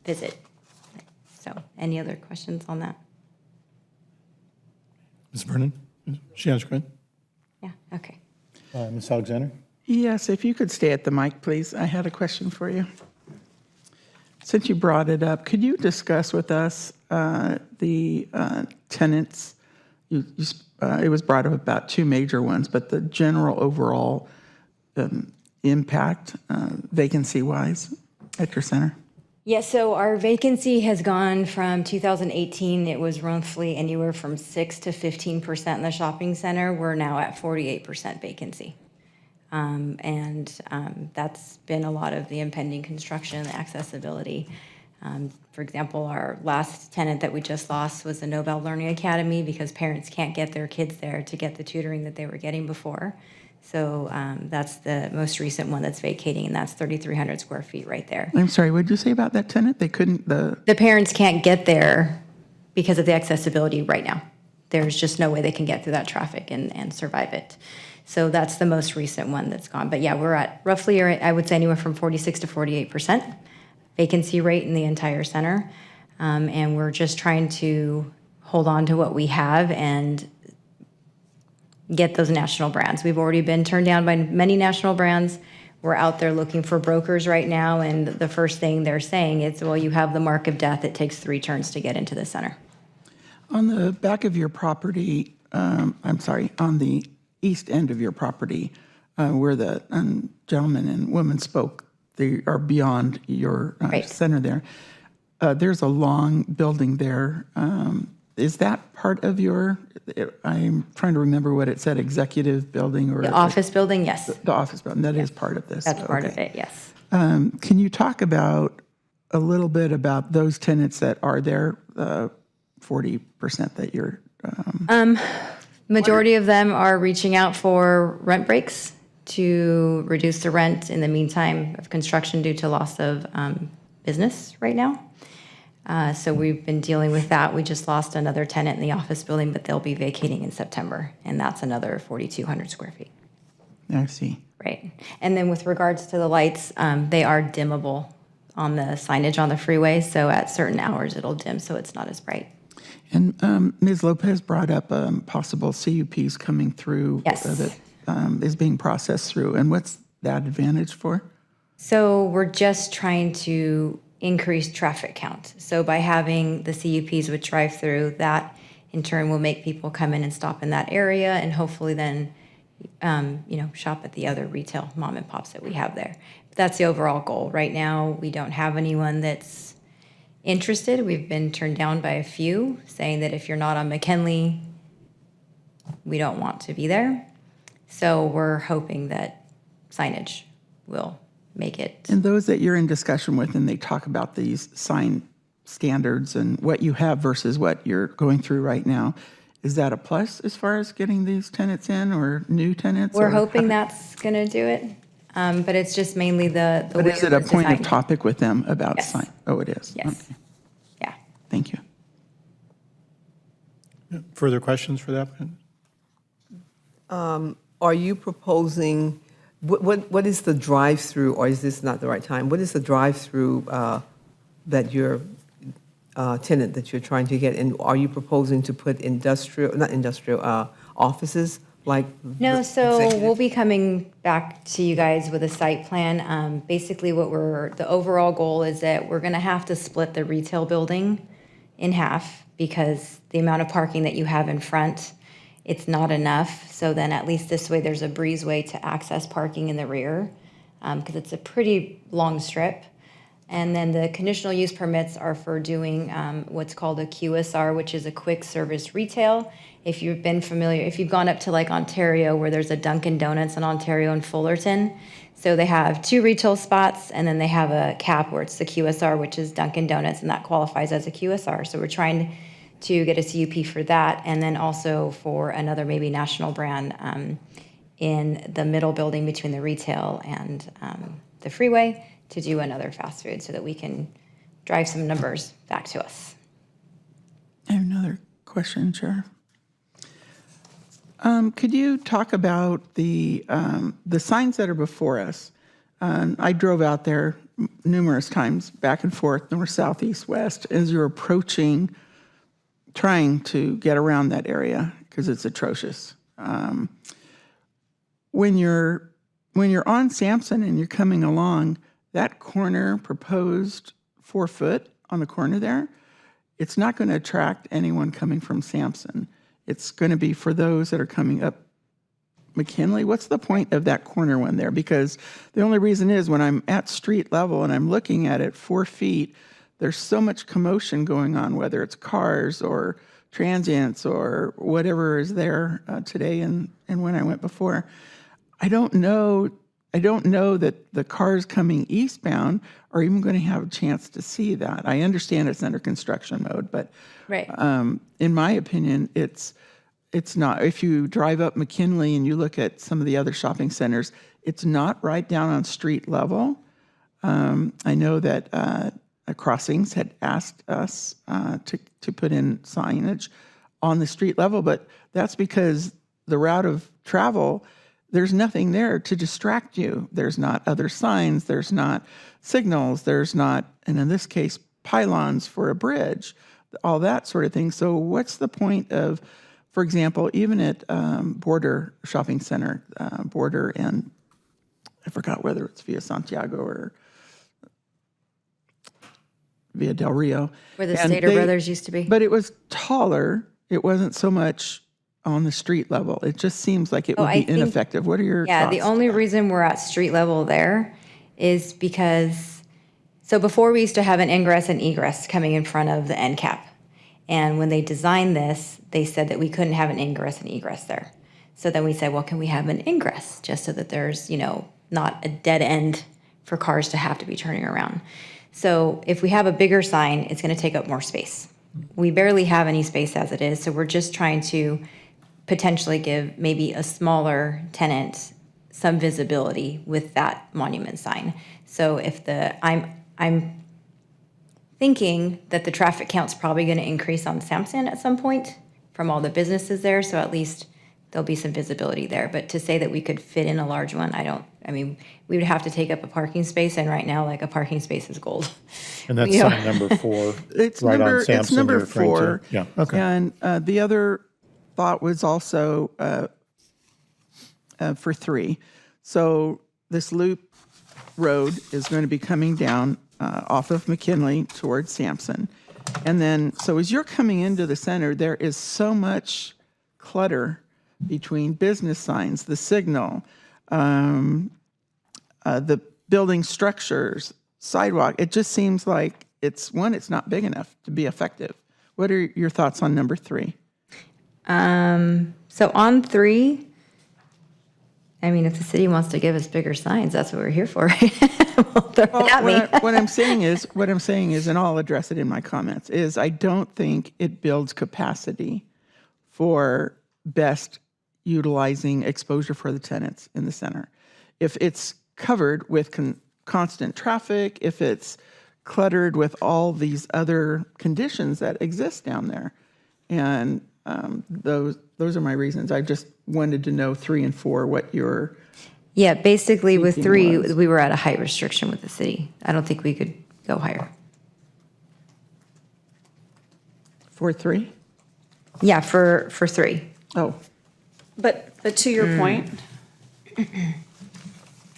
S11: visit. So, any other questions on that?
S1: Ms. Vernon? She has a question.
S11: Yeah, okay.
S1: Ms. Alexander?
S6: Yes, if you could stay at the mic, please. I had a question for you. Since you brought it up, could you discuss with us the tenants? It was brought up about 2 major ones, but the general overall impact vacancy-wise at your center?
S11: Yeah, so our vacancy has gone from 2018, it was roughly anywhere from 6 to 15% in the shopping center. We're now at 48% vacancy. That's been a lot of the impending construction, the accessibility. For example, our last tenant that we just lost was the Nobel Learning Academy, because parents can't get their kids there to get the tutoring that they were getting before. So that's the most recent one that's vacating, and that's 3,300 square feet right there.
S6: I'm sorry, what did you say about that tenant? They couldn't,
S11: The parents can't get there because of the accessibility right now. There's just no way they can get through that traffic and survive it. So that's the most recent one that's gone. But yeah, we're at roughly, I would say, anywhere from 46 to 48% vacancy rate in the entire center. And we're just trying to hold on to what we have and get those national brands. We've already been turned down by many national brands. We're out there looking for brokers right now, and the first thing they're saying is, well, you have the mark of death. It takes 3 turns to get into the center.
S6: on the back of your property, on the east end of your property, where the gentleman and woman spoke, they are beyond your
S11: Right.
S6: center there. There's a long building there. Is that part of your, I'm trying to remember what it said, executive building or?
S11: The office building, yes.
S6: The office building, that is part of this.
S11: That's part of
S6: Okay.
S11: it, yes.
S6: Can you talk about, a little bit about those tenants that are there, 40% that you're?
S11: Majority of them are reaching out for rent breaks to reduce the rent in the meantime of construction due to loss of business right now. So we've been dealing with that. We just lost another tenant in the office building, but they'll be vacating in September, and that's another 4,200 square feet.
S6: I see.
S11: Right. And then with regards to the lights, they are dimmable on the signage on the freeway, so at certain hours it'll dim, so it's not as bright.
S6: And Ms. Lopez brought up possible CUPs coming through.
S11: Yes.
S6: That is being processed through. And what's that advantage for?
S11: So we're just trying to increase traffic count. So by having the CUPs with drive-through, that in turn will make people come in and stop in that area, and hopefully then, shop at the other retail mom and pops that we have there. But that's the overall goal. Right now, we don't have anyone that's interested. We've been turned down by a few, saying that if you're not on McKinley, we don't want to be there. So we're hoping that signage will make it.
S6: And those that you're in discussion with, and they talk about these sign standards and what you have versus what you're going through right now, is that a plus as far as getting these tenants in or new tenants?
S11: We're
S6: or
S11: hoping
S6: how-
S11: that's going to do it, but it's just mainly the
S6: But
S11: way
S6: is it a
S11: it's
S6: point of
S11: designed.
S6: topic with them about
S11: Yes.
S6: sign? Oh, it is?
S11: Yes.
S6: Okay.
S11: Yeah.
S6: Thank you.
S1: Further questions for the applicant?
S13: Are you proposing, what is the drive-through, or is this not the right time? What is the drive-through that your tenant that you're trying to get? And are you proposing to put offices like?
S11: No,
S13: the
S11: so
S13: executive?
S11: we'll be coming back to you guys with a site plan. Basically, the overall goal is that we're going to have to split the retail building in half because the amount of parking that you have in front, it's not enough. So then at least this way, there's a breezeway to access parking in the rear. because it's a pretty long strip. And then the conditional use permits are for doing what's called a QSR, which is a quick service retail. If you've been familiar, if you've gone up to like Ontario, where there's a Dunkin' Donuts in Ontario and Fullerton, so they have 2 retail spots, and then they have a cap where it's the QSR, which is Dunkin' Donuts, and that qualifies as a QSR. So we're trying to get a CUP for that, and then also for another maybe national brand in the middle building between the retail and the freeway to do another fast food so that we can drive some numbers back to us.
S6: I have another question, Chair. Could you talk about the signs that are before us? I drove out there numerous times, back and forth, north, south, east, west, as you're approaching, trying to get around that area because it's atrocious. When you're on Sampson and you're coming along, that corner proposed 4 foot on the corner there, it's not going to attract anyone coming from Sampson. It's going to be for those that are coming up McKinley. What's the point of that corner one there? Because the only reason is when I'm at street level and I'm looking at it 4 feet, there's so much commotion going on, whether it's cars or transients or whatever is there today and when I went before. I don't know that the cars coming eastbound are even going to have a chance to see that. I understand it's under construction mode, but
S11: Right.
S6: In my opinion, it's not. If you drive up McKinley and you look at some of the other shopping centers, it's not right down on street level. I know that Crossings had asked us to put in signage on the street level, but that's because the route of travel, there's nothing there to distract you. There's not other signs, there's not signals, there's not, and in this case, pylons for a bridge, all that sort of thing. So what's the point of, for example, even at Border Shopping Center, Border and I forgot whether it's Via Santiago or Via Del Rio.
S11: Where the Stater Brothers used to be.
S6: But it was taller. It wasn't so much on the street level. It just seems like it would
S11: I
S6: be
S11: think-
S6: ineffective. What are your
S11: Yeah,
S6: thoughts?
S11: the only reason we're at street level there is because, so before we used to have an ingress and egress coming in front of the end cap. And when they designed this, they said that we couldn't have an ingress and egress there. So then we said, well, can we have an ingress just so that there's, not a dead end for cars to have to be turning around. So if we have a bigger sign, it's going to take up more space. We barely have any space as it is, so we're just trying to potentially give maybe a smaller tenant some visibility with that monument sign. So if I'm thinking that the traffic count's probably going to increase on Sampson at some point from all the businesses there, so at least there'll be some visibility there. But to say that we could fit in a large one, we would have to take up a parking space, and right now, like, a parking space is gold.
S1: And that's
S11: You know.
S1: sign number 4,
S6: It's
S1: right
S6: number,
S1: on Sampson.
S6: it's number
S1: you're referring to.
S6: 4.
S1: Yeah, okay.
S6: And the other thought was also for 3. So this loop road is going to be coming down off of McKinley towards Sampson. And then, so as you're coming into the center, there is so much clutter between business signs, the signal, the building structures, sidewalk. It just seems like it's not big enough to be effective. What are your thoughts on number 3?
S11: So on 3, if the city wants to give us bigger signs, that's what we're here for. Well, throw it at me.
S6: What I'm saying is, and I'll address it in my comments, is I don't think it builds capacity for best utilizing exposure for the tenants in the center. If it's covered with constant traffic, if it's cluttered with all these other conditions that exist down there, and those are my reasons. I just wanted to know 3 and 4 what your
S11: Yeah, basically with
S6: thinking
S11: 3,
S6: was.
S11: we were at a height restriction with the city. I don't think we could go higher.
S6: for 3.
S11: Yeah, for 3.
S6: Oh,
S3: But to your point,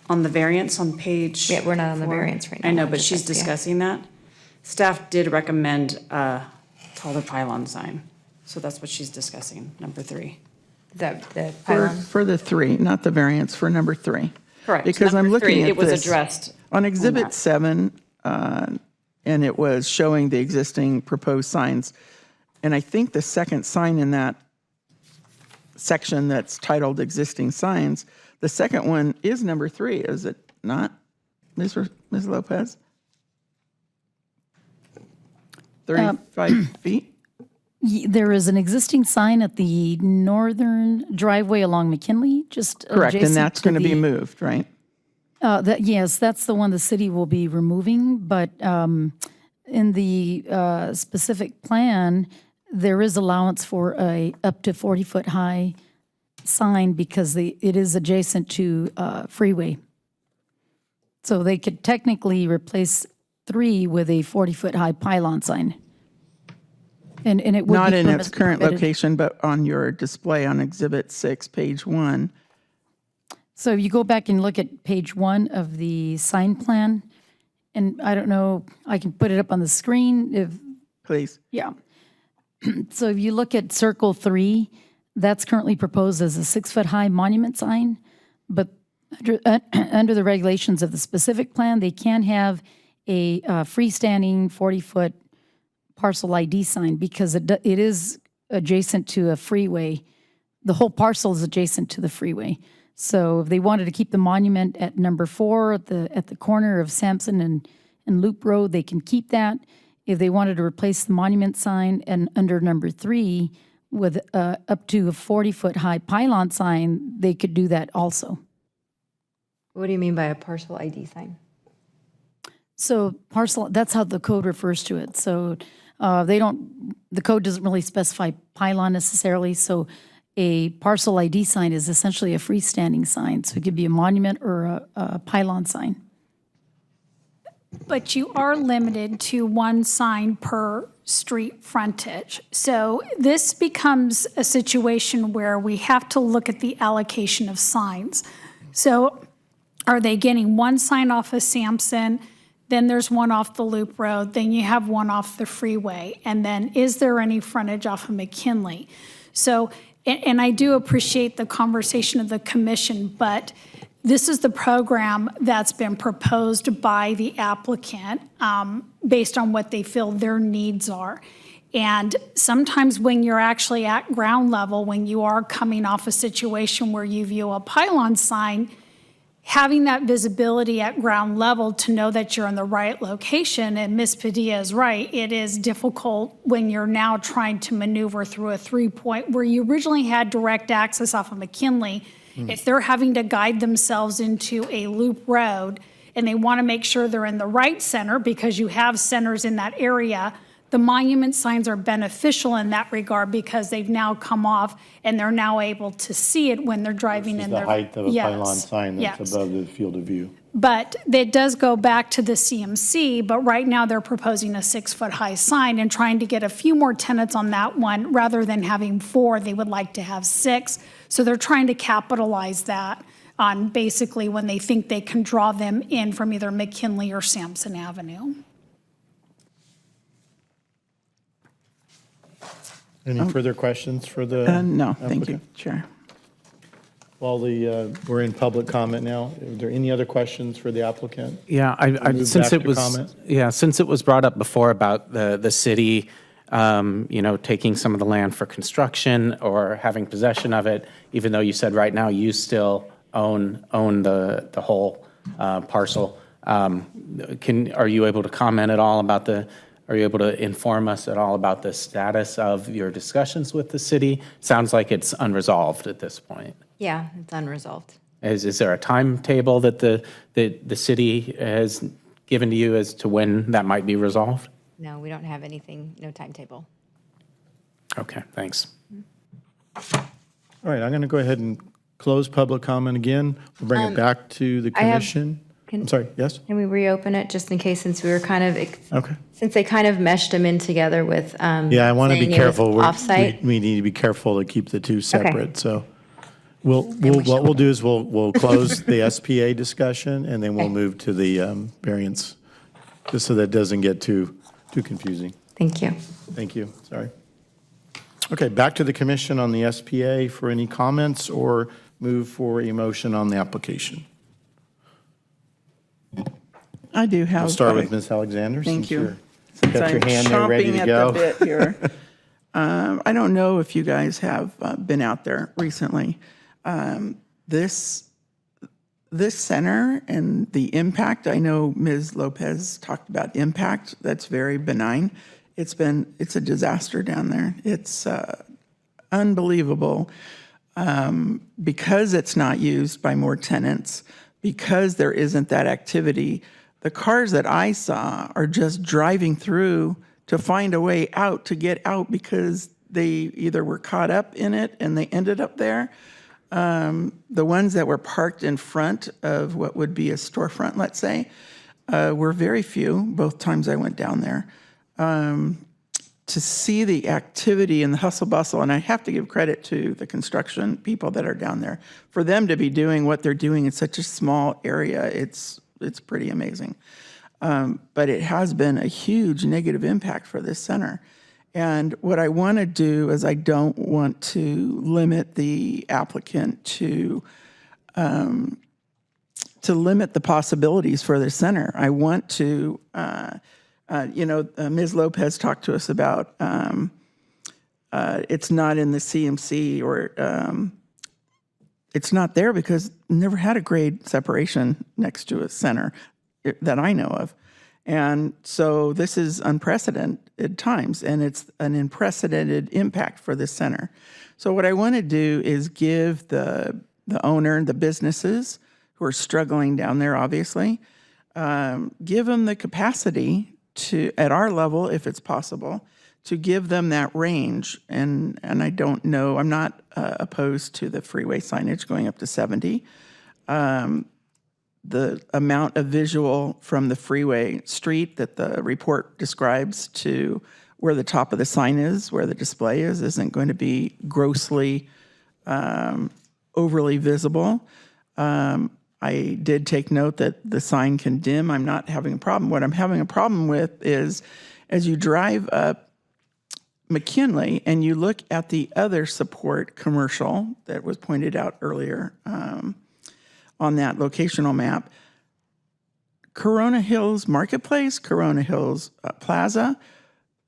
S3: on the variance on page.
S11: Yeah, we're not on the
S3: 4,
S11: variance right
S3: I
S11: now,
S3: know,
S11: we're
S3: but
S11: just
S3: she's
S11: asking.
S3: discussing that. Staff did recommend a taller pylon sign, so that's what she's discussing, number 3.
S11: The
S6: for
S11: pylon.
S6: for the 3, not the variance, for number 3.
S3: Correct.
S6: Because I'm
S3: Number
S6: looking
S3: three,
S6: at
S3: it was
S6: this.
S3: addressed
S6: On
S3: that.
S6: Exhibit 7, and it was showing the existing proposed signs. And I think the second sign in that section that's titled Existing Signs, the second one is number 3, is it not, Ms. Lopez? 35 feet?
S4: There is an existing sign at the northern driveway along McKinley, just
S6: Correct, and
S4: adjacent
S6: that's
S4: to
S6: going to be
S4: the-
S6: moved, right?
S4: Yes, that's the one the city will be removing, but in the specific plan, there is allowance for a up to 40-foot high sign because it is adjacent to freeway. So they could technically replace 3 with a 40-foot high pylon sign. And it would
S6: Not
S4: be
S6: in its
S4: permitted-
S6: current location, but on your display on Exhibit 6, page 1.
S4: So you go back and look at page 1 of the sign plan, and I don't know, I can put it up on the screen if,
S6: Please.
S4: yeah. So if you look at Circle 3, that's currently proposed as a 6-foot-high monument sign, but under the regulations of the specific plan, they can have a freestanding 40-foot parcel ID sign because it is adjacent to a freeway. The whole parcel is adjacent to the freeway. So if they wanted to keep the monument at number 4 at the corner of Sampson and Loop Road, they can keep that. If they wanted to replace the monument sign and under number 3 with up to a 40-foot high pylon sign, they could do that also.
S11: What do you mean by a parcel ID sign?
S4: So parcel, that's how the code refers to it. So the code doesn't really specify pylon necessarily. So a parcel ID sign is essentially a freestanding sign. So it could be a monument or a pylon sign.
S7: But you are limited to 1 sign per street frontage. So this becomes a situation where we have to look at the allocation of signs. So are they getting 1 sign off of Sampson, then there's 1 off the Loop Road, then you have 1 off the freeway, and then is there any frontage off of McKinley? So, and I do appreciate the conversation of the commission, but this is the program that's been proposed by the applicant based on what they feel their needs are. And sometimes when you're actually at ground level, when you are coming off a situation where you view a pylon sign, having that visibility at ground level to know that you're in the right location, and Ms. Padilla is right, it is difficult when you're now trying to maneuver through a 3-point where you originally had direct access off of McKinley. If they're having to guide themselves into a loop road and they want to make sure they're in the right center because you have centers in that area, the monument signs are beneficial in that regard because they've now come off and they're now able to see it when they're driving in
S1: The
S7: their.
S1: height of a
S7: Yes,
S1: pylon sign that's
S7: yes.
S1: above the field of view.
S7: But that does go back to the CMC, but right now they're proposing a 6-foot-high sign and trying to get a few more tenants on that one. Rather than having 4, they would like to have 6. So they're trying to capitalize that on basically when they think they can draw them in from either McKinley or Sampson Avenue.
S1: Any further questions for the?
S6: No, thank you,
S1: applicant?
S6: Chair.
S1: While we're in public comment now, are there any other questions for the applicant?
S5: Yeah,
S1: Move
S5: since
S1: back
S5: it
S1: to
S5: was,
S1: comment.
S5: since it was brought up before about the city, taking some of the land for construction or having possession of it, even though you said right now you still own the whole parcel. Are you able to comment at all about are you able to inform us at all about the status of your discussions with the city? Sounds like it's unresolved at this point.
S11: Yeah, it's unresolved.
S5: Is there a timetable that the city has given to you as to when that might be resolved?
S11: No, we don't have anything, no timetable.
S5: Okay, thanks.
S1: All right, I'm going to go ahead and close public comment again. We'll bring it back to the
S11: I have-
S1: commission. I'm sorry, yes?
S11: Can we reopen it just in case, since we were kind of,
S1: Okay.
S11: since they kind of meshed them in together with.
S1: Yeah, I want to be
S11: saying it was
S1: careful.
S11: Offsite.
S1: We need to be careful to keep the two separate, so. What we'll do is we'll close the SPA discussion, and then we'll move to the variance, just so that doesn't get too confusing.
S11: Thank you.
S1: Thank you, sorry. Okay, back to the commission on the SPA for any comments or move for a motion on the application.
S6: I do have.
S1: We'll start with Ms. Alexander.
S6: Thank
S1: since
S6: you.
S1: you're-
S6: Since
S1: Got your
S6: I'm
S1: hand there ready
S6: chomping
S1: to
S6: at
S1: go.
S6: the bit here. I don't know if you guys have been out there recently. This center and the impact, I know Ms. Lopez talked about impact. That's very benign. It's a disaster down there. It's unbelievable because it's not used by more tenants, because there isn't that activity. The cars that I saw are just driving through to find a way out, to get out, because they either were caught up in it and they ended up there. The ones that were parked in front of what would be a storefront, let's say, were very few, both times I went down there. To see the activity and the hustle bustle, and I have to give credit to the construction people that are down there, for them to be doing what they're doing in such a small area, it's pretty amazing. But it has been a huge negative impact for this center. And what I want to do is I don't want to limit the applicant to limit the possibilities for the center. I want to, Ms. Lopez talked to us about it's not in the CMC, or it's not there because never had a grade separation next to a center that I know of. And so this is unprecedented times, and it's an unprecedented impact for this center. So what I want to do is give the owner, the businesses who are struggling down there, obviously, give them the capacity to, at our level, if it's possible, to give them that range. And I don't know, I'm not opposed to the freeway signage going up to 70. The amount of visual from the freeway street that the report describes to where the top of the sign is, where the display is, isn't going to be grossly overly visible. I did take note that the sign can dim. I'm not having a problem. What I'm having a problem with is as you drive up McKinley and you look at the other support commercial that was pointed out earlier on that locational map, Corona Hills Marketplace, Corona Hills Plaza,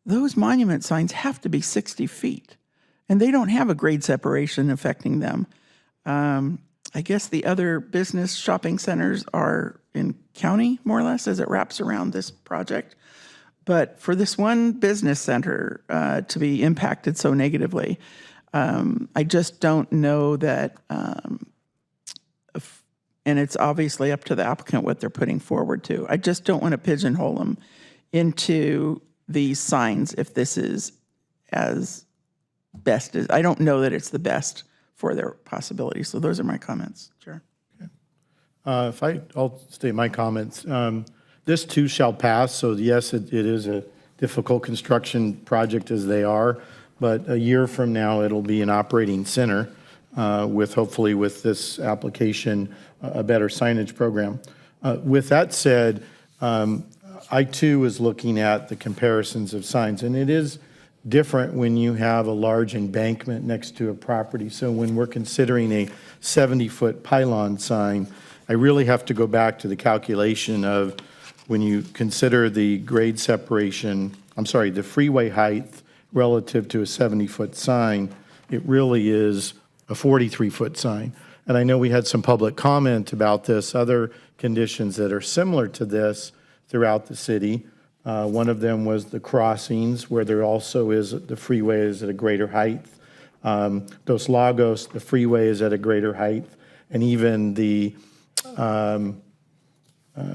S6: those monument signs have to be 60 feet, and they don't have a grade separation affecting them. I guess the other business shopping centers are in county, more or less, as it wraps around this project. But for this one business center to be impacted so negatively, I just don't know that, and it's obviously up to the applicant what they're putting forward to. I just don't want to pigeonhole them into these signs if this is as best as, I don't know that it's the best for their possibilities. So those are my comments, Chair.
S1: I'll state my comments. This too shall pass, so yes, it is a difficult construction project as they are, but a year from now, it'll be an operating center with, hopefully with this application, a better signage program. With that said, I too was looking at the comparisons of signs, and it is different when you have a large embankment next to a property. So when we're considering a 70-foot pylon sign, I really have to go back to the calculation of when you consider the grade separation, the freeway height relative to a 70-foot sign, it really is a 43-foot sign. And I know we had some public comment about this, other conditions that are similar to this throughout the city. One of them was the crossings, where there also is, the freeway is at a greater height. Dos Lagos, the freeway is at a greater height. And even the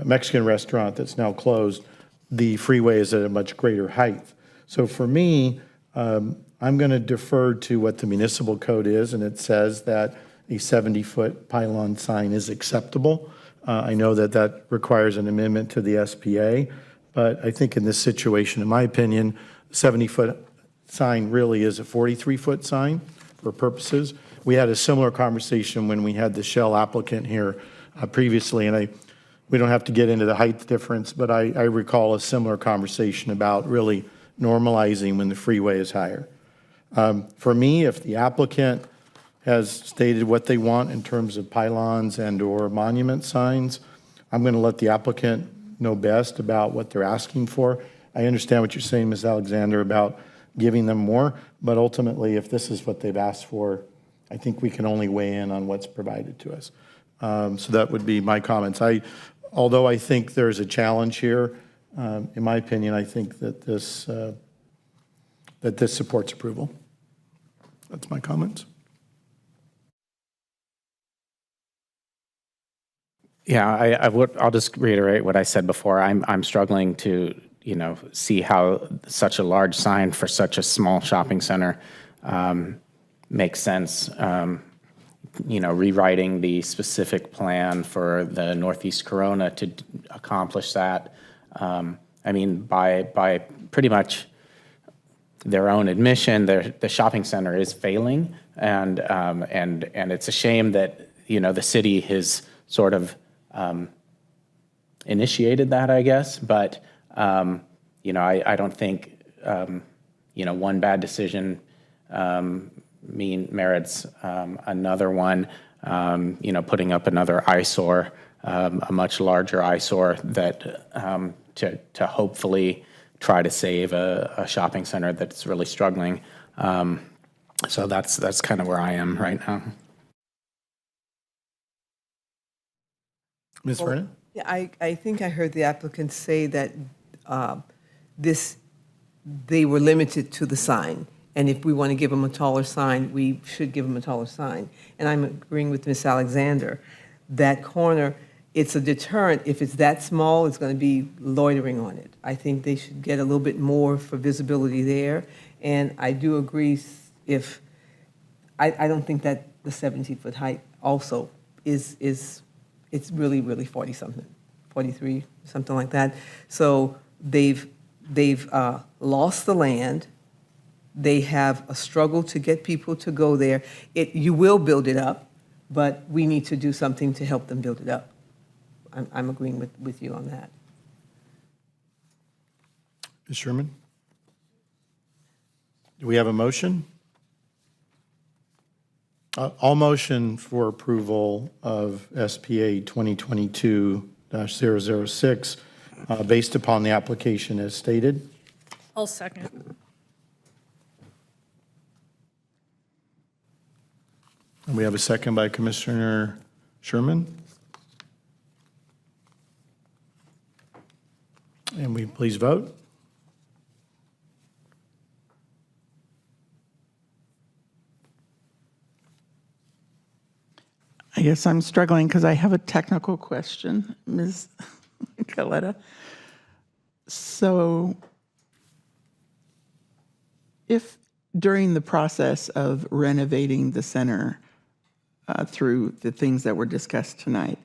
S1: Mexican restaurant that's now closed, the freeway is at a much greater height. So for me, I'm going to defer to what the municipal code is, and it says that a 70-foot pylon sign is acceptable. I know that that requires an amendment to the SPA, but I think in this situation, in my opinion, 70-foot sign really is a 43-foot sign for purposes. We had a similar conversation when we had the Shell applicant here previously, and we don't have to get into the height difference, but I recall a similar conversation about really normalizing when the freeway is higher. For me, if the applicant has stated what they want in terms of pylons and or monument signs, I'm going to let the applicant know best about what they're asking for. I understand what you're saying, Ms. Alexander, about giving them more, but ultimately, if this is what they've asked for, I think we can only weigh in on what's provided to us. So that would be my comments. Although I think there's a challenge here, in my opinion, I think that this supports approval. That's my comments.
S5: Yeah, I'll just reiterate what I said before. I'm struggling to, see how such a large sign for such a small shopping center makes sense. Rewriting the specific plan for the Northeast Corona to accomplish that. By pretty much their own admission, the shopping center is failing, and it's a shame that the city has sort of initiated that, I guess. But I don't think one bad decision merits another one. Putting up another eyesore, a much larger eyesore that to hopefully try to save a shopping center that's really struggling. So that's kind of where I am right now.
S1: Ms. Vernon?
S13: Yeah, I think I heard the applicant say that they were limited to the sign. And if we want to give them a taller sign, we should give them a taller sign. And I'm agreeing with Ms. Alexander. That corner, it's a deterrent. If it's that small, it's going to be loitering on it. I think they should get a little bit more for visibility there. And I do agree I don't think that the 17-foot height also it's really, really 40-something, 43, something like that. So they've lost the land. They have a struggle to get people to go there. You will build it up, but we need to do something to help them build it up. I'm agreeing with you on that.
S1: Ms. Sherman? Do we have a motion? I'll motion for approval of SPA 2022-006 based upon the application as stated.
S7: I'll second.
S1: And we have a second by Commissioner Sherman. And we please vote.
S6: I guess I'm struggling because I have a technical question, Ms. Coletta. So if during the process of renovating the center through the things that were discussed tonight,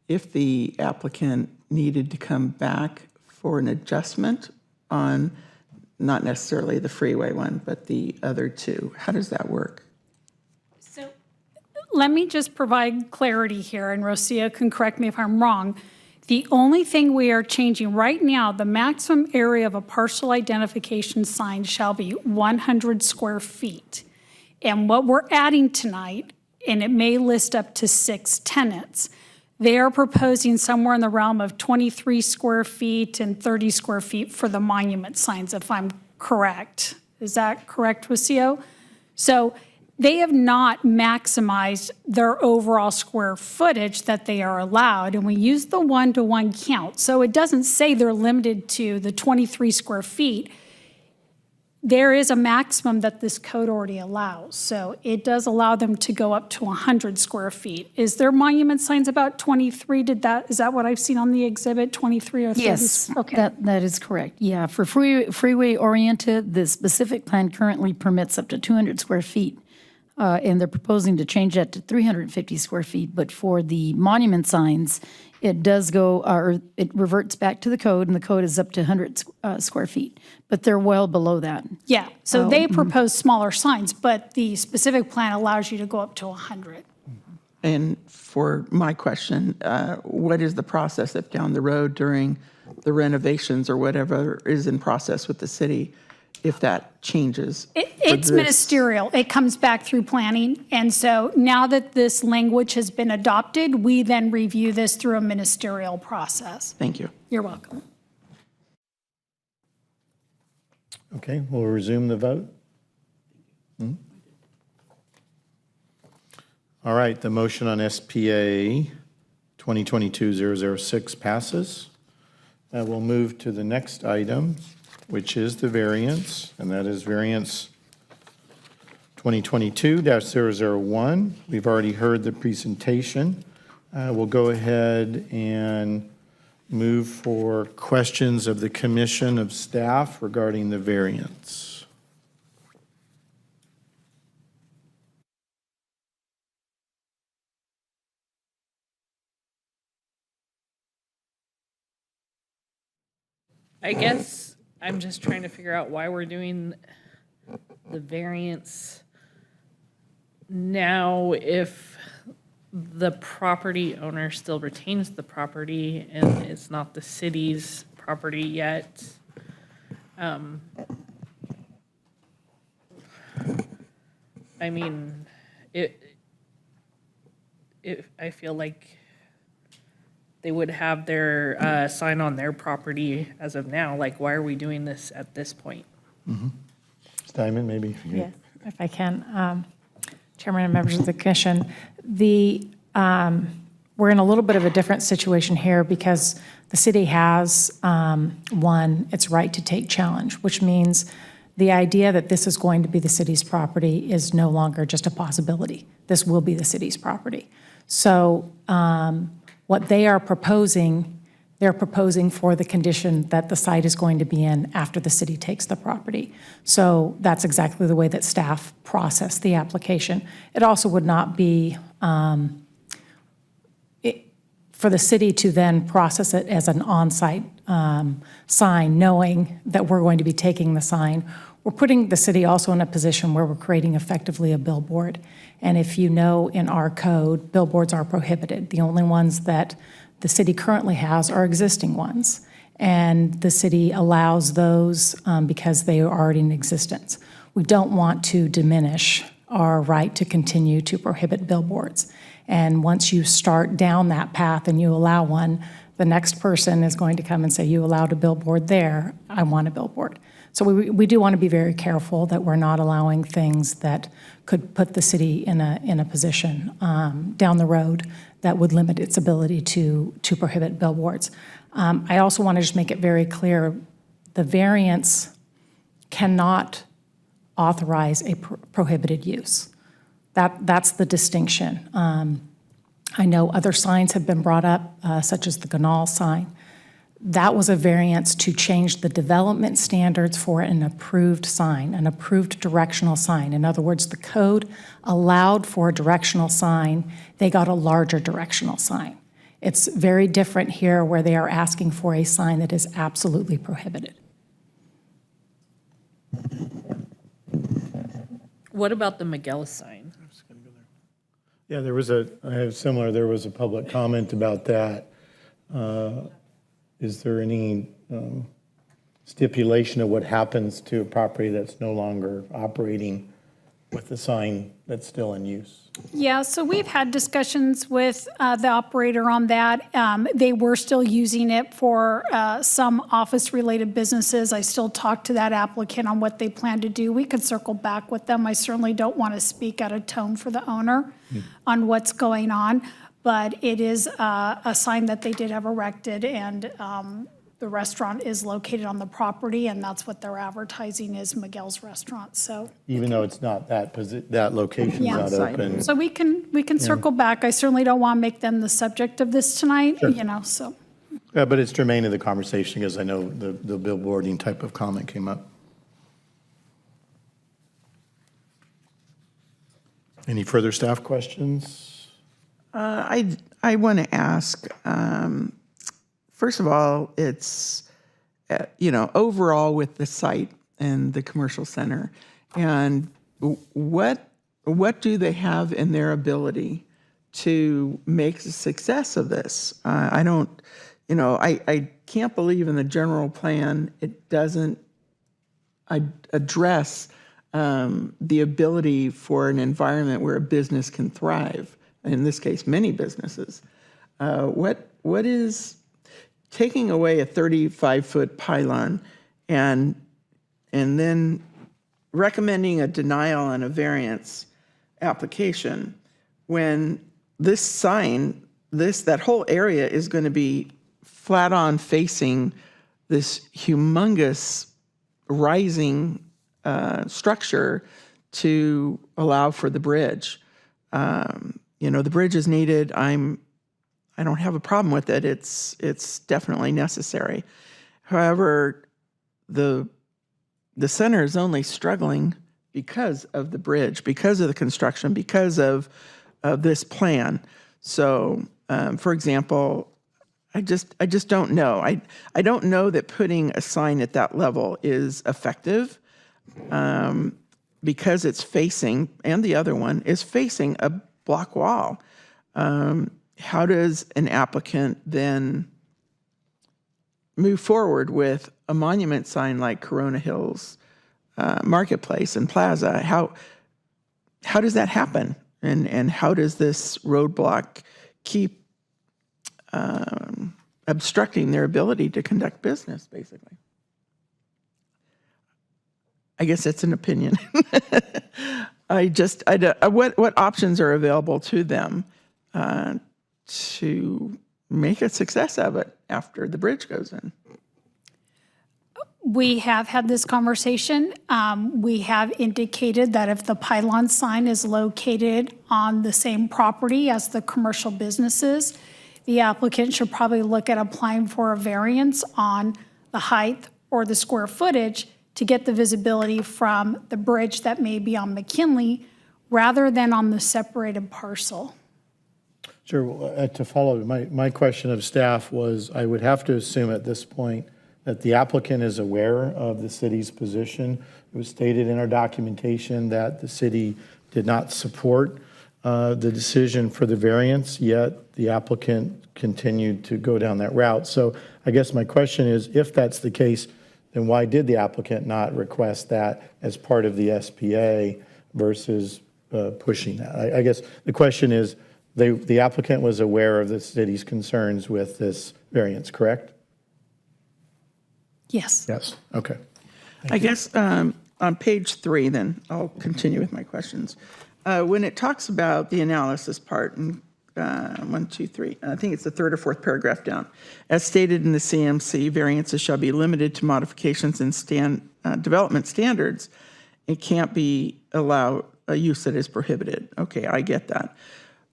S6: if the applicant needed to come back for an adjustment on not necessarily the freeway one, but the other two, how does that work?
S7: So let me just provide clarity here, and Rocio can correct me if I'm wrong. The only thing we are changing right now, the maximum area of a parcel identification sign shall be 100 square feet. And what we're adding tonight, and it may list up to 6 tenants, they are proposing somewhere in the realm of 23 square feet and 30 square feet for the monument signs, if I'm correct. Is that correct, Rocio? So they have not maximized their overall square footage that they are allowed, and we use the 1-to-1 count. So it doesn't say they're limited to the 23 square feet. There is a maximum that this code already allows. So it does allow them to go up to 100 square feet. Is their monument signs about 23? Is that what I've seen on the exhibit, 23 or 30?
S4: Yes,
S7: Okay.
S4: that is correct. Yeah, for freeway-oriented, the specific plan currently permits up to 200 square feet. And they're proposing to change that to 350 square feet. But for the monument signs, it does go, or it reverts back to the code, and the code is up to 100 square feet. But they're well below that.
S7: Yeah, so they propose smaller signs, but the specific plan allows you to go up to 100.
S6: And for my question, what is the process if down the road during the renovations or whatever is in process with the city, if that changes.
S7: It's ministerial. It comes back through planning. And so now that this language has been adopted, we then review this through a ministerial process.
S6: Thank you.
S7: You're welcome.
S1: Okay, we'll resume the vote. All right, the motion on SPA 2022-006 passes. We'll move to the next item, which is the variance, and that is variance 2022-001. We've already heard the presentation. We'll go ahead and move for questions of the commission of staff regarding the variance.
S14: I guess I'm just trying to figure out why we're doing the variance now if the property owner still retains the property and it's not the city's property yet. I mean, I feel like they would have their sign on their property as of now. Like, why are we doing this at this point?
S1: Ms. Diamond, maybe?
S12: Yes, if I can. Chairman and members of the commission, we're in a little bit of a different situation here because the city has won its right to take challenge, which means the idea that this is going to be the city's property is no longer just a possibility. This will be the city's property. So what they are proposing, they're proposing for the condition that the site is going to be in after the city takes the property. So that's exactly the way that staff process the application. It also would not be for the city to then process it as an on-site sign, knowing that we're going to be taking the sign. We're putting the city also in a position where we're creating effectively a billboard. And if you know, in our code, billboards are prohibited. The only ones that the city currently has are existing ones. And the city allows those because they are already in existence. We don't want to diminish our right to continue to prohibit billboards. And once you start down that path and you allow one, the next person is going to come and say, you allowed a billboard there, I want a billboard. So we do want to be very careful that we're not allowing things that could put the city in a position down the road that would limit its ability to prohibit billboards. I also want to just make it very clear, the variance cannot authorize a prohibited use. That's the distinction. I know other signs have been brought up, such as the Ganal sign. That was a variance to change the development standards for an approved sign, an approved directional sign. In other words, the code allowed for a directional sign. They got a larger directional sign. It's very different here where they are asking for a sign that is absolutely prohibited.
S14: What about the Miguel sign?
S1: Yeah, there was there was a public comment about that. Is there any stipulation of what happens to a property that's no longer operating with the sign that's still in use?
S7: Yeah, so we've had discussions with the operator on that. They were still using it for some office-related businesses. I still talk to that applicant on what they plan to do. We could circle back with them. I certainly don't want to speak out of tone for the owner on what's going on, but it is a sign that they did have erected, and the restaurant is located on the property, and that's what they're advertising is Miguel's Restaurant, so.
S1: Even though it's not that location's
S7: Yeah.
S1: not open.
S7: So we can circle back. I certainly don't want to make them the subject of this tonight, so.
S1: Yeah, but it's germane to the conversation because I know the billboarding type of comment came up. Any further staff questions?
S6: I want to ask, first of all, it's, overall with the site and the commercial center, and what do they have in their ability to make a success of this? I don't, I can't believe in the general plan it doesn't address the ability for an environment where a business can thrive, in this case, many businesses. What is taking away a 35-foot pylon and then recommending a denial on a variance application when this sign, that whole area is going to be flat on facing this humongous rising structure to allow for the bridge. The bridge is needed. I don't have a problem with it. It's definitely necessary. However, the center is only struggling because of the bridge, because of the construction, because of this plan. So, for example, I just don't know. I don't know that putting a sign at that level is effective because it's facing, and the other one is facing a block wall. How does an applicant then move forward with a monument sign like Corona Hills Marketplace and Plaza? How does that happen? And how does this roadblock keep obstructing their ability to conduct business, basically? I guess it's an opinion. What options are available to them to make a success of it after the bridge goes in?
S7: We have had this conversation. We have indicated that if the pylon sign is located on the same property as the commercial businesses, the applicant should probably look at applying for a variance on the height or the square footage to get the visibility from the bridge that may be on McKinley rather than on the separated parcel.
S1: Sure. Well, to follow, my question of staff was, I would have to assume at this point that the applicant is aware of the city's position. It was stated in our documentation that the city did not support the decision for the variance, yet the applicant continued to go down that route. So I guess my question is, if that's the case, then why did the applicant not request that as part of the SPA versus pushing that? I guess the question is, the applicant was aware of the city's concerns with this variance, correct?
S7: Yes.
S1: Yes. Okay.
S6: I guess on page 3, then, I'll continue with my questions. When it talks about the analysis part, and 1, 2, 3, I think it's the third or fourth paragraph down. As stated in the CMC, variances shall be limited to modifications in development standards. It can't be allowed a use that is prohibited. Okay, I get that.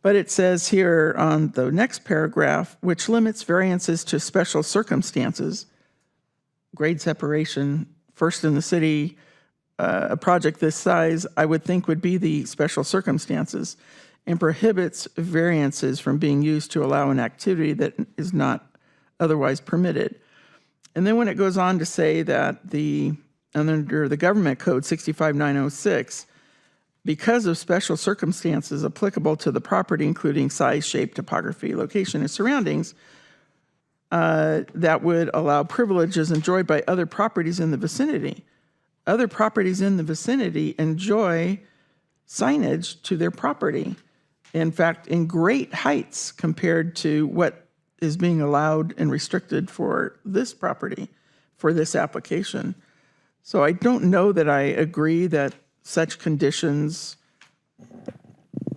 S6: But it says here on the next paragraph, which limits variances to special circumstances, grade separation, first in the city, a project this size, I would think would be the special circumstances, and prohibits variances from being used to allow an activity that is not otherwise permitted. And then when it goes on to say that under the government code 65906, because of special circumstances applicable to the property, including size, shape, topography, location, and surroundings, that would allow privileges enjoyed by other properties in the vicinity. Other properties in the vicinity enjoy signage to their property. In fact, in great heights compared to what is being allowed and restricted for this property, for this application. So I don't know that I agree that such conditions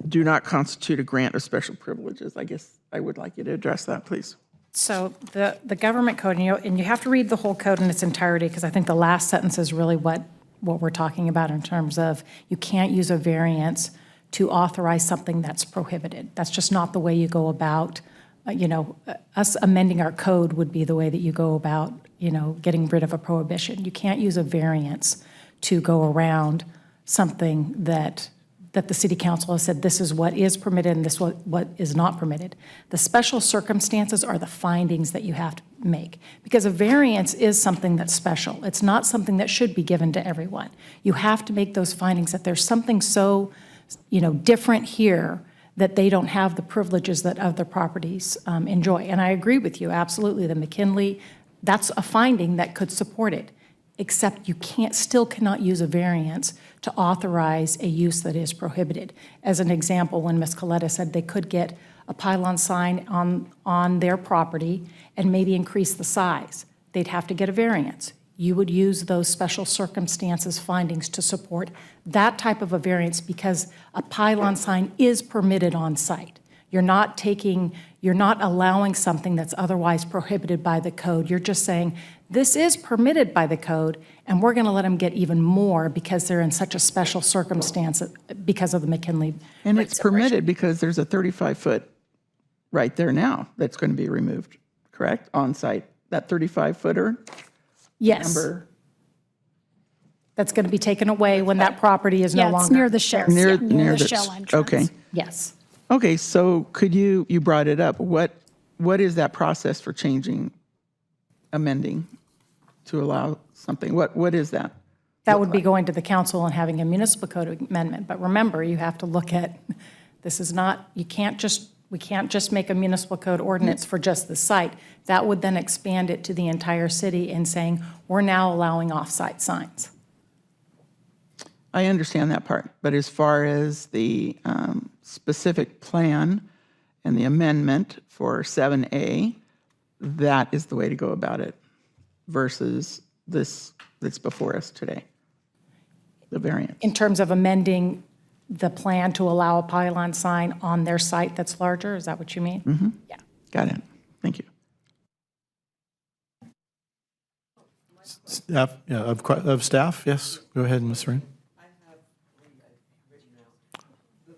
S6: do not constitute a grant of special privileges. I guess I would like you to address that, please.
S12: So the government code, and you have to read the whole code in its entirety, because I think the last sentence is really what we're talking about in terms of you can't use a variance to authorize something that's prohibited. That's just not the way you go about, us amending our code would be the way that you go about, getting rid of a prohibition. You can't use a variance to go around something that the city council has said this is what is permitted and this is what is not permitted. The special circumstances are the findings that you have to make, because a variance is something that's special. It's not something that should be given to everyone. You have to make those findings that there's something so, different here that they don't have the privileges that other properties enjoy. And I agree with you, absolutely. The McKinley, that's a finding that could support it. except you still cannot use a variance to authorize a use that is prohibited. As an example, when Ms. Coletta said they could get a pylon sign on their property and maybe increase the size, they'd have to get a variance. You would use those special circumstances findings to support that type of a variance because a pylon sign is permitted on site. You're not allowing something that's otherwise prohibited by the code. You're just saying, this is permitted by the code, and we're going to let them get even more because they're in such a special circumstance because of the McKinley.
S6: And
S12: rate
S6: it's
S12: separation.
S6: permitted because there's a 35-foot right there now that's going to be removed, correct, on site? That 35-footer?
S12: Yes.
S6: Number,
S12: That's going to be taken away when that property is no
S7: Yeah,
S12: longer.
S7: it's near the shell,
S6: near
S7: near the
S6: the,
S7: shell entrance.
S6: okay.
S12: Yes.
S6: Okay, so could you brought it up. What is that process for amending to allow something? What is that?
S12: That would be going to the council and having a municipal code amendment. But remember, you have to look at, this is not, we can't just make a municipal code ordinance for just the site. That would then expand it to the entire city and saying, we're now allowing off-site signs.
S6: I understand that part, but as far as the specific plan and the amendment for 7A, that is the way to go about it versus this that's before us today, the variance.
S12: In terms of amending the plan to allow a pylon sign on their site that's larger, is that what you mean? Yeah.
S6: Got it. Thank you.
S1: Staff, yeah, of staff, yes, go ahead, Ms. Rain.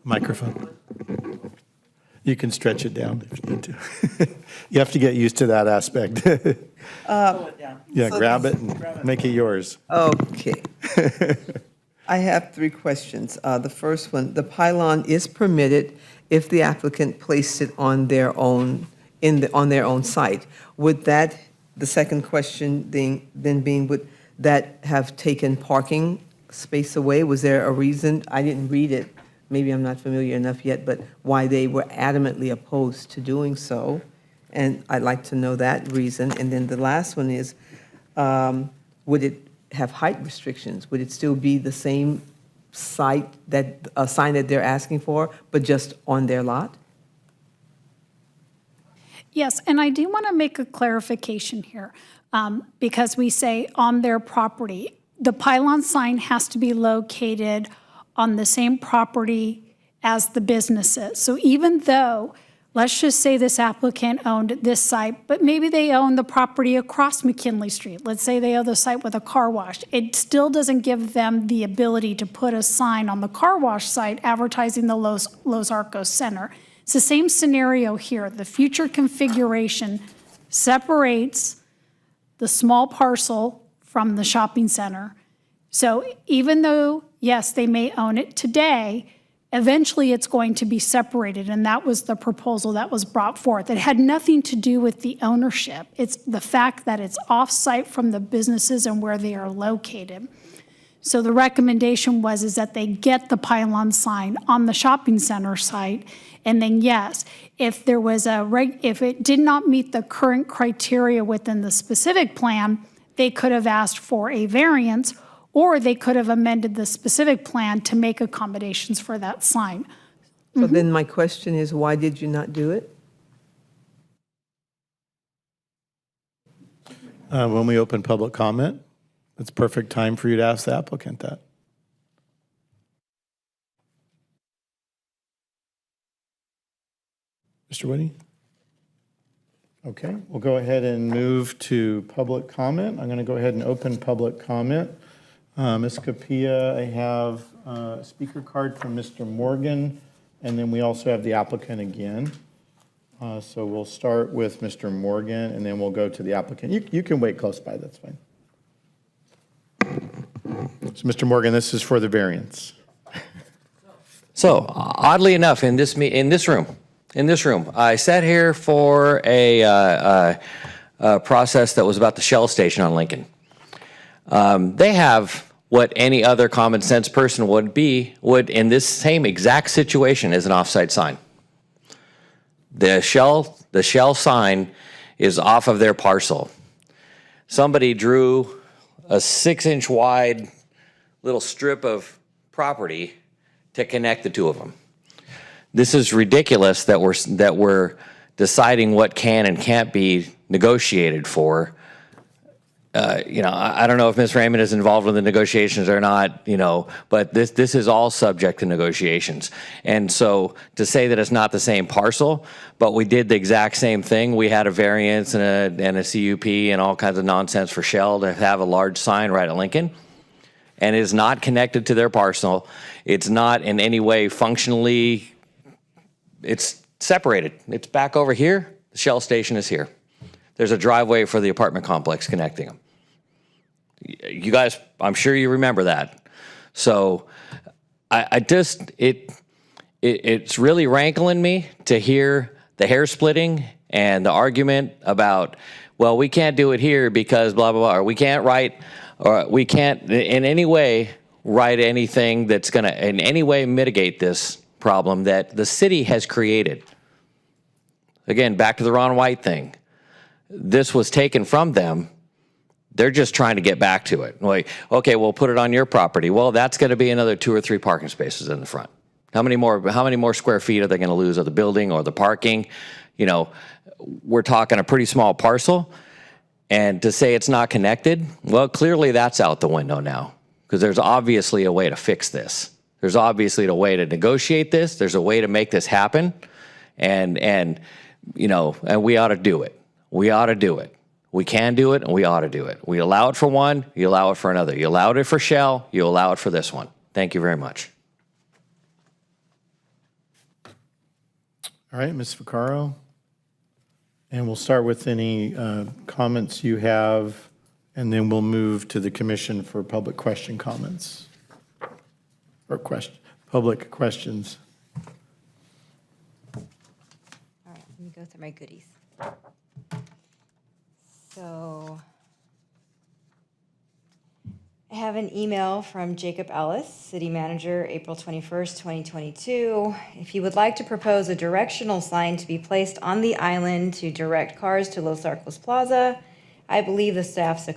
S1: Microphone. You can stretch it down if you need to. You have to get used to that aspect. Yeah,
S13: So
S1: grab it and make it yours.
S13: Okay. I have 3 questions. The first one, the pylon is permitted if the applicant placed it on their own, on their own site. Would that, the second question being, would that have taken parking space away? Was there a reason? I didn't read it. Maybe I'm not familiar enough yet, but why they were adamantly opposed to doing so. And I'd like to know that reason. And then the last one is, would it have height restrictions? Would it still be the same site that, a sign that they're asking for, but just on their lot?
S7: Yes, and I do want to make a clarification here, because we say on their property. The pylon sign has to be located on the same property as the businesses. So even though, let's just say this applicant owned this site, but maybe they own the property across McKinley Street. Let's say they own the site with a car wash. It still doesn't give them the ability to put a sign on the car wash site advertising the Los Arcos Center. It's the same scenario here. The future configuration separates the small parcel from the shopping center. So even though, yes, they may own it today, eventually it's going to be separated, and that was the proposal that was brought forth. It had nothing to do with the ownership. It's the fact that it's off-site from the businesses and where they are located. So the recommendation is that they get the pylon sign on the shopping center site, and then yes, if there was if it did not meet the current criteria within the specific plan, they could have asked for a variance, or they could have amended the specific plan to make accommodations for that sign.
S13: So then my question is, why did you not do it?
S1: When we open public comment, it's perfect time for you to ask the applicant that. Mr. Whitty? Okay, we'll go ahead and move to public comment. I'm going to go ahead and open public comment. Ms. Capilla, I have a speaker card from Mr. Morgan, and then we also have the applicant again. So we'll start with Mr. Morgan, and then we'll go to the applicant. You can wait close by, that's fine. So, Mr. Morgan, this is for the variance.
S10: So oddly enough, in this room, I sat here for a process that was about the Shell station on Lincoln. They have what any other common sense person would in this same exact situation as an off-site sign. The Shell sign is off of their parcel. Somebody drew a 6-inch wide little strip of property to connect the two of them. This is ridiculous that we're deciding what can and can't be negotiated for. I don't know if Ms. Raymond is involved in the negotiations or not, but this is all subject to negotiations. And so to say that it's not the same parcel, but we did the exact same thing. We had a variance and a CUP and all kinds of nonsense for Shell to have a large sign right at Lincoln, and it is not connected to their parcel. It's not in any way functionally, it's separated. It's back over here. The Shell station is here. There's a driveway for the apartment complex connecting them. You guys, I'm sure you remember that. So it's really rankling me to hear the hair splitting and the argument about, well, we can't do it here because blah, blah, blah, or we can't in any way write anything that's going to in any way mitigate this problem that the city has created. Again, back to the Ron White thing. This was taken from them. They're just trying to get back to it. Like, okay, we'll put it on your property. Well, that's going to be another 2 or 3 parking spaces in the front. How many more square feet are they going to lose of the building or the parking? We're talking a pretty small parcel. And to say it's not connected, well, clearly that's out the window now, because there's obviously a way to fix this. There's obviously a way to negotiate this. There's a way to make this happen. And we ought to do it. We ought to do it. We can do it, and we ought to do it. We allow it for one, you allow it for another. You allowed it for Shell, you allow it for this one. Thank you very much.
S1: All right, Ms. Vaccaro. And we'll start with any comments you have, and then we'll move to the commission for public question comments. Or public questions.
S11: All right, let me go through my goodies. So I have an email from Jacob Ellis, City Manager, April 21st, 2022. If you would like to propose a directional sign to be placed on the island to direct cars to Los Arcos Plaza, I believe the staff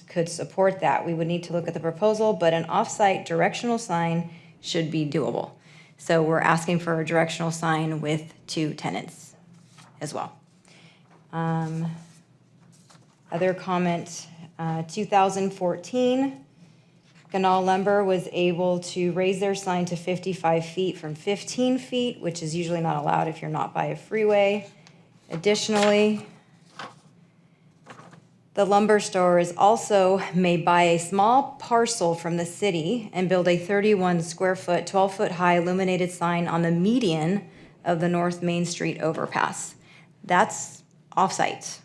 S11: could support that. We would need to look at the proposal, but an off-site directional sign should be doable. So we're asking for a directional sign with 2 tenants as well. Other comment, 2014, Ganal Lumber was able to raise their sign to 55 feet from 15 feet, which is usually not allowed if you're not by a freeway. Additionally, the lumber store may buy a small parcel from the city and build a 31 square foot, 12 foot high illuminated sign on the median of the North Main Street overpass. That's offsite.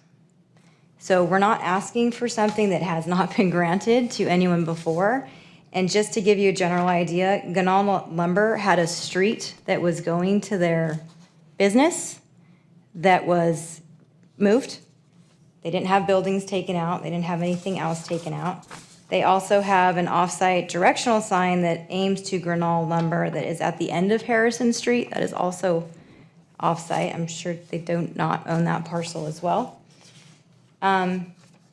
S11: So we're not asking for something that has not been granted to anyone before. And just to give you a general idea, Ganal Lumber had a street that was going to their business that was moved. They didn't have buildings taken out. They didn't have anything else taken out. They also have an off-site directional sign that aims to Ganal Lumber that is at the end of Harrison Street. That is also off-site. I'm sure they do not own that parcel as well.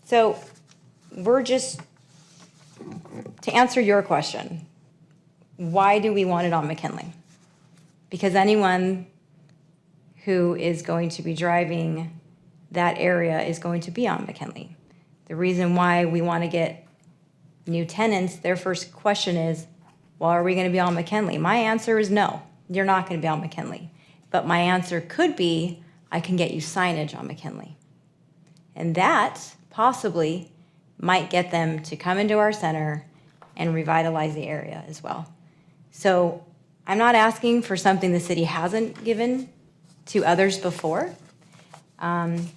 S11: So we're just, to answer your question, why do we want it on McKinley? Because anyone who is going to be driving that area is going to be on McKinley. The reason why we want to get new tenants, their first question is, well, are we going to be on McKinley? My answer is no, you're not going to be on McKinley. But my answer could be, I can get you signage on McKinley. And that possibly might get them to come into our center and revitalize the area as well. So I'm not asking for something the city hasn't given to others before. I'm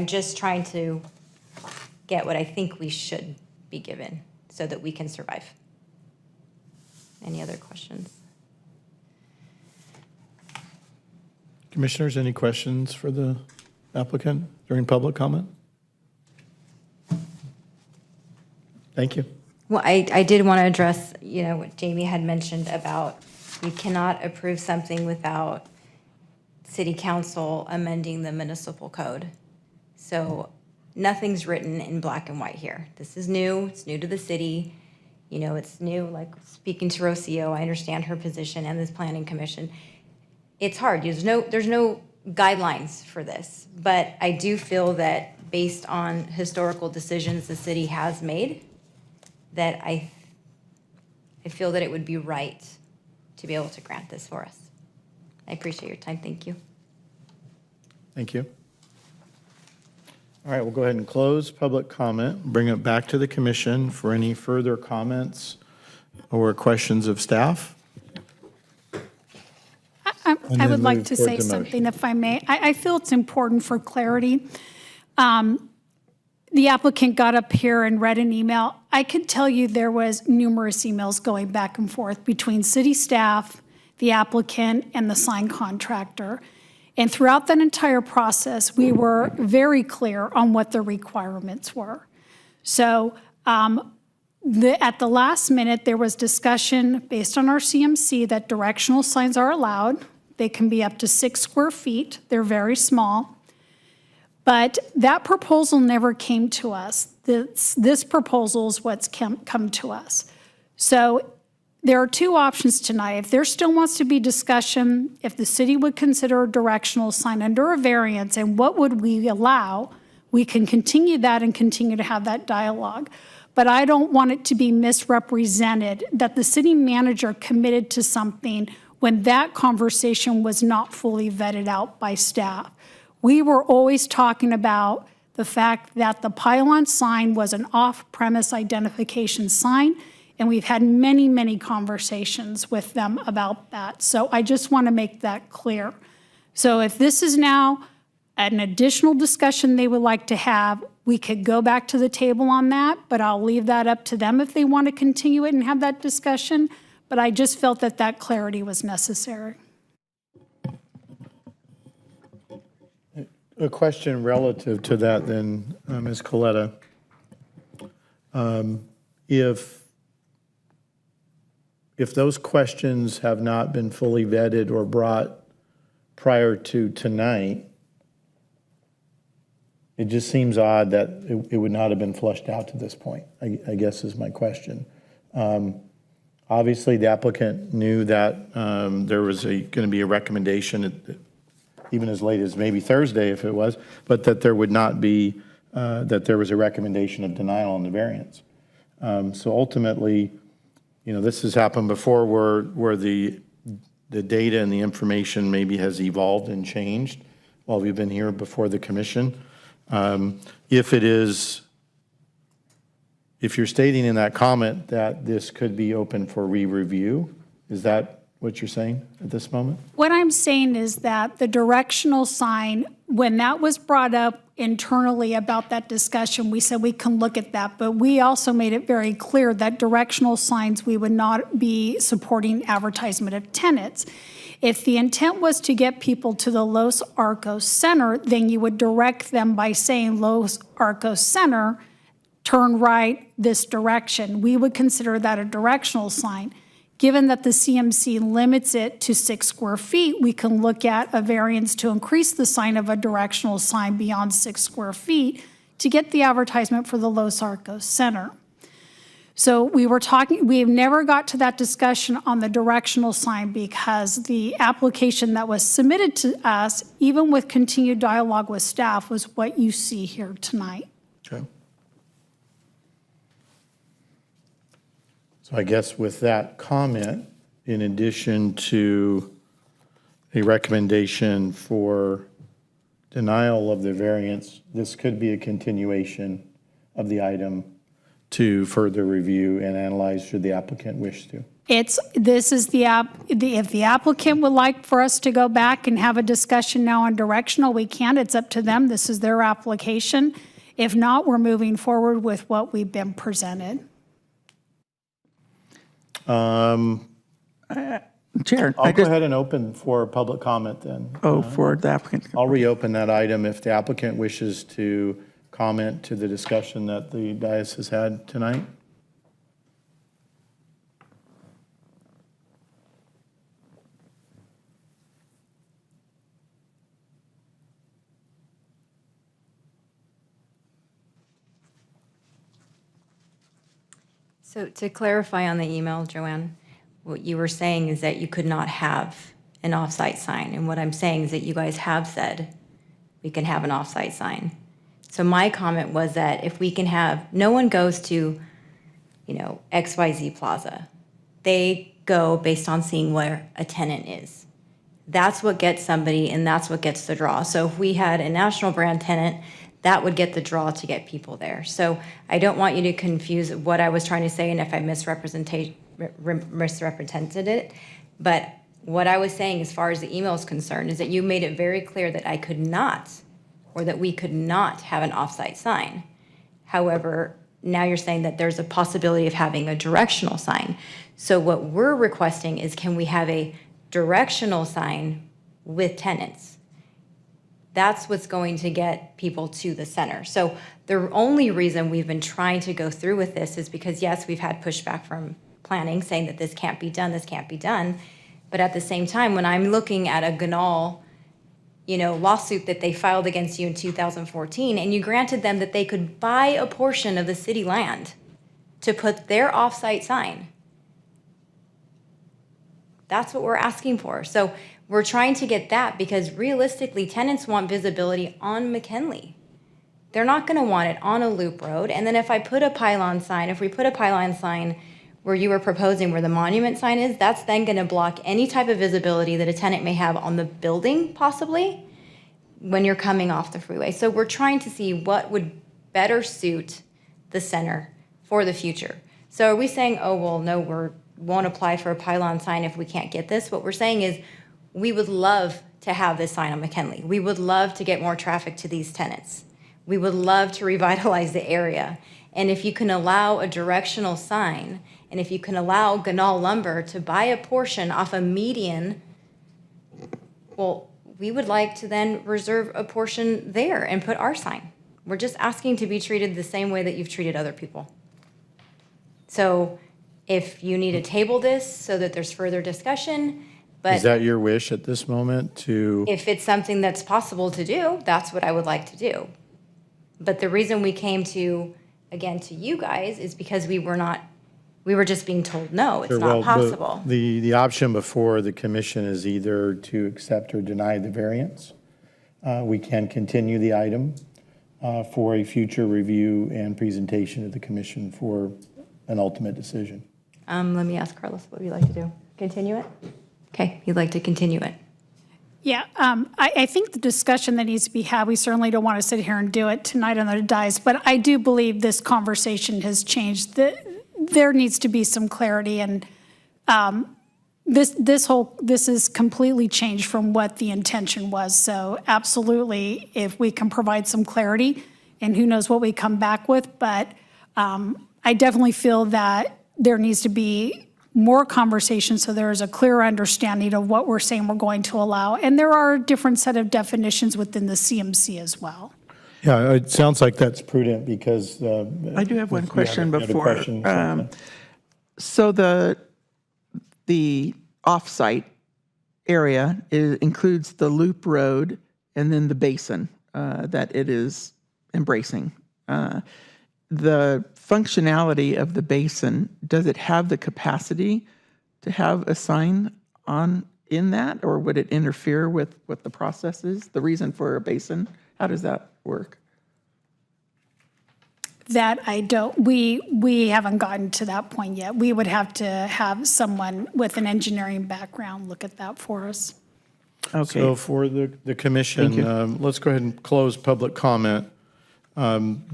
S11: just trying to get what I think we should be given so that we can survive. Any other questions?
S1: Commissioners, any questions for the applicant during public comment? Thank you.
S11: Well, I did want to address, what Jamie had mentioned about you cannot approve something without city council amending the municipal code. So nothing's written in black and white here. This is new, it's new to the city. You know, it's new, like speaking to Rocio, I understand her position and this planning commission. It's hard, there's no guidelines for this, but I do feel that based on historical decisions the city has made, that I feel that it would be right to be able to grant this for us. I appreciate your time, thank you.
S1: Thank you. All right, we'll go ahead and close public comment, bring it back to the commission for any further comments or questions of staff.
S7: I
S1: then
S7: would like
S1: move
S7: to
S1: toward
S7: say
S1: the
S7: something,
S1: motion.
S7: if I may. I feel it's important for clarity. The applicant got up here and read an email. I could tell you there was numerous emails going back and forth between city staff, the applicant, and the sign contractor. And throughout that entire process, we were very clear on what the requirements were. So at the last minute, there was discussion based on our CMC that directional signs are allowed. They can be up to 6 square feet. They're very small. But that proposal never came to us. This proposal is what's come to us. So there are two options tonight. If there still wants to be discussion, if the city would consider a directional sign under a variance and what would we allow, we can continue that and continue to have that dialogue. But I don't want it to be misrepresented that the city manager committed to something when that conversation was not fully vetted out by staff. We were always talking about the fact that the pylon sign was an off-premise identification sign, and we've had many, many conversations with them about that. So I just want to make that clear. So if this is now an additional discussion they would like to have, we could go back to the table on that, but I'll leave that up to them if they want to continue it and have that discussion. But I just felt that that clarity was necessary.
S1: A question relative to that then, Ms. Coletta. If those questions have not been fully vetted or brought prior to tonight, it just seems odd that it would not have been flushed out to this point, I guess is my question. Obviously, the applicant knew that there was going to be a recommendation, even as late as maybe Thursday if it was, but that there would not be, that there was a recommendation of denial on the variance. So ultimately, you know, this has happened before where the data and the information maybe has evolved and changed while we've been here before the commission. If you're stating in that comment that this could be open for re-review, is that what you're saying at this moment?
S7: What I'm saying is that the directional sign, when that was brought up internally about that discussion, we said we can look at that, but we also made it very clear that directional signs, we would not be supporting advertisement of tenants. If the intent was to get people to the Los Arcos Center, then you would direct them by saying Los Arcos Center, turn right this direction. We would consider that a directional sign. Given that the CMC limits it to 6 square feet, we can look at a variance to increase the sign of a directional sign beyond 6 square feet to get the advertisement for the Los Arcos Center. So we have never got to that discussion on the directional sign because the application that was submitted to us, even with continued dialogue with staff, was what you see here tonight.
S1: Okay. So I guess with that comment, in addition to a recommendation for denial of the variance, this could be a continuation of the item to further review and analyze should the applicant wish to.
S7: If the applicant would like for us to go back and have a discussion now on directional, we can. It's up to them. This is their application. If not, we're moving forward with what we've been presented.
S6: Chair.
S1: I'll go ahead and open for public comment then.
S6: For the applicant.
S1: I'll reopen that item if the applicant wishes to comment to the discussion that the dais has had tonight.
S11: So to clarify on the email, Joanne, what you were saying is that you could not have an off-site sign. And what I'm saying is that you guys have said we can have an off-site sign. So my comment was that if we can have, no one goes to, XYZ Plaza. They go based on seeing where a tenant is. That's what gets somebody, and that's what gets the draw. So if we had a national brand tenant, that would get the draw to get people there. So I don't want you to confuse what I was trying to say and if I misrepresented it. But what I was saying as far as the email is concerned is that you made it very clear that I could not, or that we could not have an off-site sign. However, now you're saying that there's a possibility of having a directional sign. So what we're requesting is, can we have a directional sign with tenants? That's what's going to get people to the center. So the only reason we've been trying to go through with this is because, yes, we've had pushback from planning saying that this can't be done, this can't be done. But at the same time, when I'm looking at a Ganal, lawsuit that they filed against you in 2014, and you granted them that they could buy a portion of the city land to put their off-site sign. That's what we're asking for. So we're trying to get that because realistically, tenants want visibility on McKinley. They're not going to want it on a loop road. And then if we put a pylon sign where you were proposing where the monument sign is, that's then going to block any type of visibility that a tenant may have on the building, possibly, when you're coming off the freeway. So we're trying to see what would better suit the center for the future. So are we saying, oh, well, no, we won't apply for a pylon sign if we can't get this? What we're saying is we would love to have this sign on McKinley. We would love to get more traffic to these tenants. We would love to revitalize the area. And if you can allow a directional sign, and if you can allow Ganal Lumber to buy a portion off a median, well, we would like to then reserve a portion there and put our sign. We're just asking to be treated the same way that you've treated other people. So if you need to table this so that there's further discussion,
S1: Is
S11: but
S1: that your wish at this moment to?
S11: if it's something that's possible to do, that's what I would like to do. But the reason we came to you guys is because we were just being told, no, it's
S1: Sure,
S11: not
S1: well,
S11: possible.
S1: The option before the commission is either to accept or deny the variance. We can continue the item for a future review and presentation to the commission for an ultimate decision.
S11: Let me ask Carlos, what would you like to do? Continue it? Okay, you'd like to continue it.
S7: Yeah, I think the discussion that needs to be had, we certainly don't want to sit here and do it tonight on the dais, but I do believe this conversation has changed. There needs to be some clarity, and this is completely changed from what the intention was. So absolutely, if we can provide some clarity, and who knows what we come back with, but I definitely feel that there needs to be more conversation so there is a clear understanding of what we're saying we're going to allow. And there are a different set of definitions within the CMC as well.
S1: Yeah, it sounds like that's prudent because.
S6: I do have one
S1: if you
S6: question
S1: you had a
S6: before.
S1: question,
S6: So the off-site area includes the loop road and then the basin that it is embracing. The functionality of the basin, does it have the capacity to have a sign in that, or would it interfere with what the process is? The reason for a basin, how does that work?
S7: That I don't, we haven't gotten to that point yet. We would have to have someone with an engineering background look at that for us.
S6: Okay.
S1: So for the commission, let's go ahead and close public comment.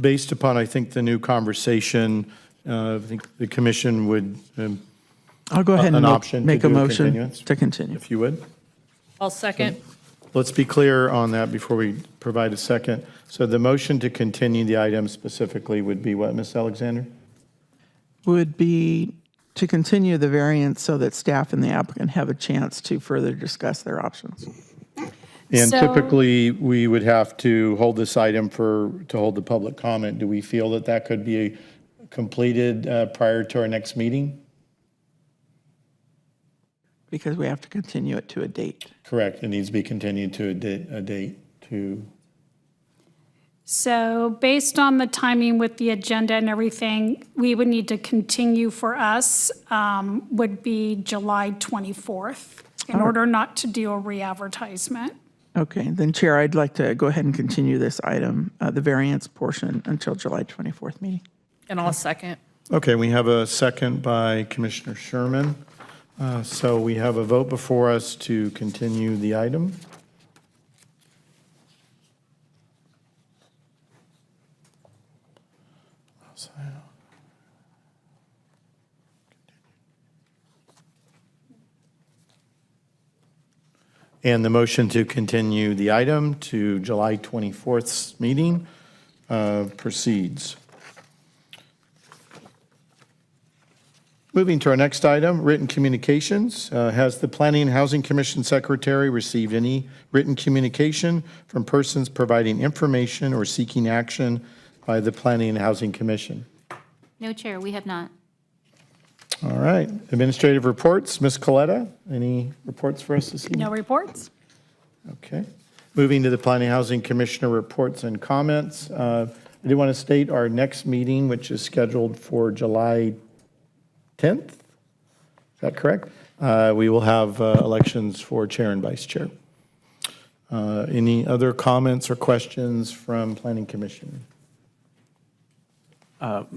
S1: Based upon, I think, the new conversation, I think the commission would.
S6: I'll go ahead and
S1: an option to
S6: make a
S1: do
S6: motion
S1: continuance,
S6: to continue.
S1: if you would.
S14: I'll second.
S1: Let's be clear on that before we provide a second. So the motion to continue the item specifically would be what, Ms. Alexander?
S6: Would be to continue the variance so that staff and the applicant have a chance to further discuss their options.
S1: And
S7: So-
S1: typically, we would have to hold this item to hold the public comment. Do we feel that that could be completed prior to our next meeting?
S6: Because we have to continue it to a date.
S1: Correct. It needs to be continued to a date to,
S7: So based on the timing with the agenda and everything, we would need to continue for us, would be July 24th, in order not to do a re-advertisement.
S6: Okay, then Chair, I'd like to go ahead and continue this item, the variance portion, until July 24th meeting.
S14: And I'll second.
S1: Okay, we have a second by Commissioner Sherman. So we have a vote before us to continue the item. And the motion to continue the item to July 24th's meeting proceeds. Moving to our next item, written communications. Has the Planning and Housing Commission Secretary received any written communication from persons providing information or seeking action by the Planning and Housing Commission?
S2: No, Chair, we have not.
S1: All right, administrative reports. Ms. Coletta, any reports for us this evening?
S7: No reports?
S1: Okay. Moving to the Planning and Housing Commissioner reports and comments. I do want to state our next meeting, which is scheduled for July 10th. Is that correct? We will have elections for chair and vice chair. Any other comments or questions from Planning Commission?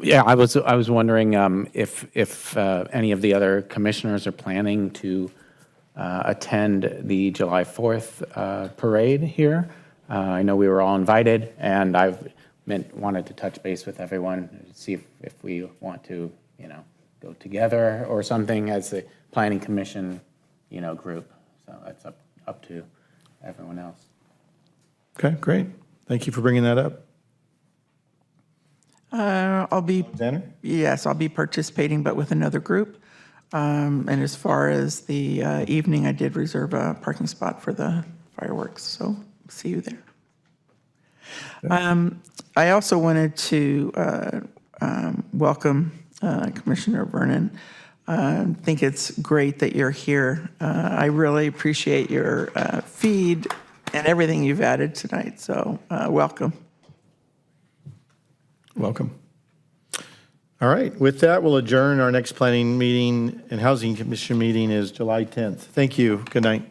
S5: Yeah, I was wondering if any of the other commissioners are planning to attend the July 4th parade here. I know we were all invited, and wanted to touch base with everyone, see if we want to, go together or something as the Planning Commission, group. So that's up to everyone else.
S1: Okay, great. Thank you for bringing that up.
S6: I'll be
S1: Alexander?
S6: Yes, I'll be participating, but with another group. And as far as the evening, I did reserve a parking spot for the fireworks, so see you there. I also wanted to welcome Commissioner Vernon. I think it's great that you're here. I really appreciate your feed and everything you've added tonight, so welcome.
S1: Welcome. All right, with that, we'll adjourn. Our next planning meeting and housing commission meeting is July 10th. Thank you. Good night.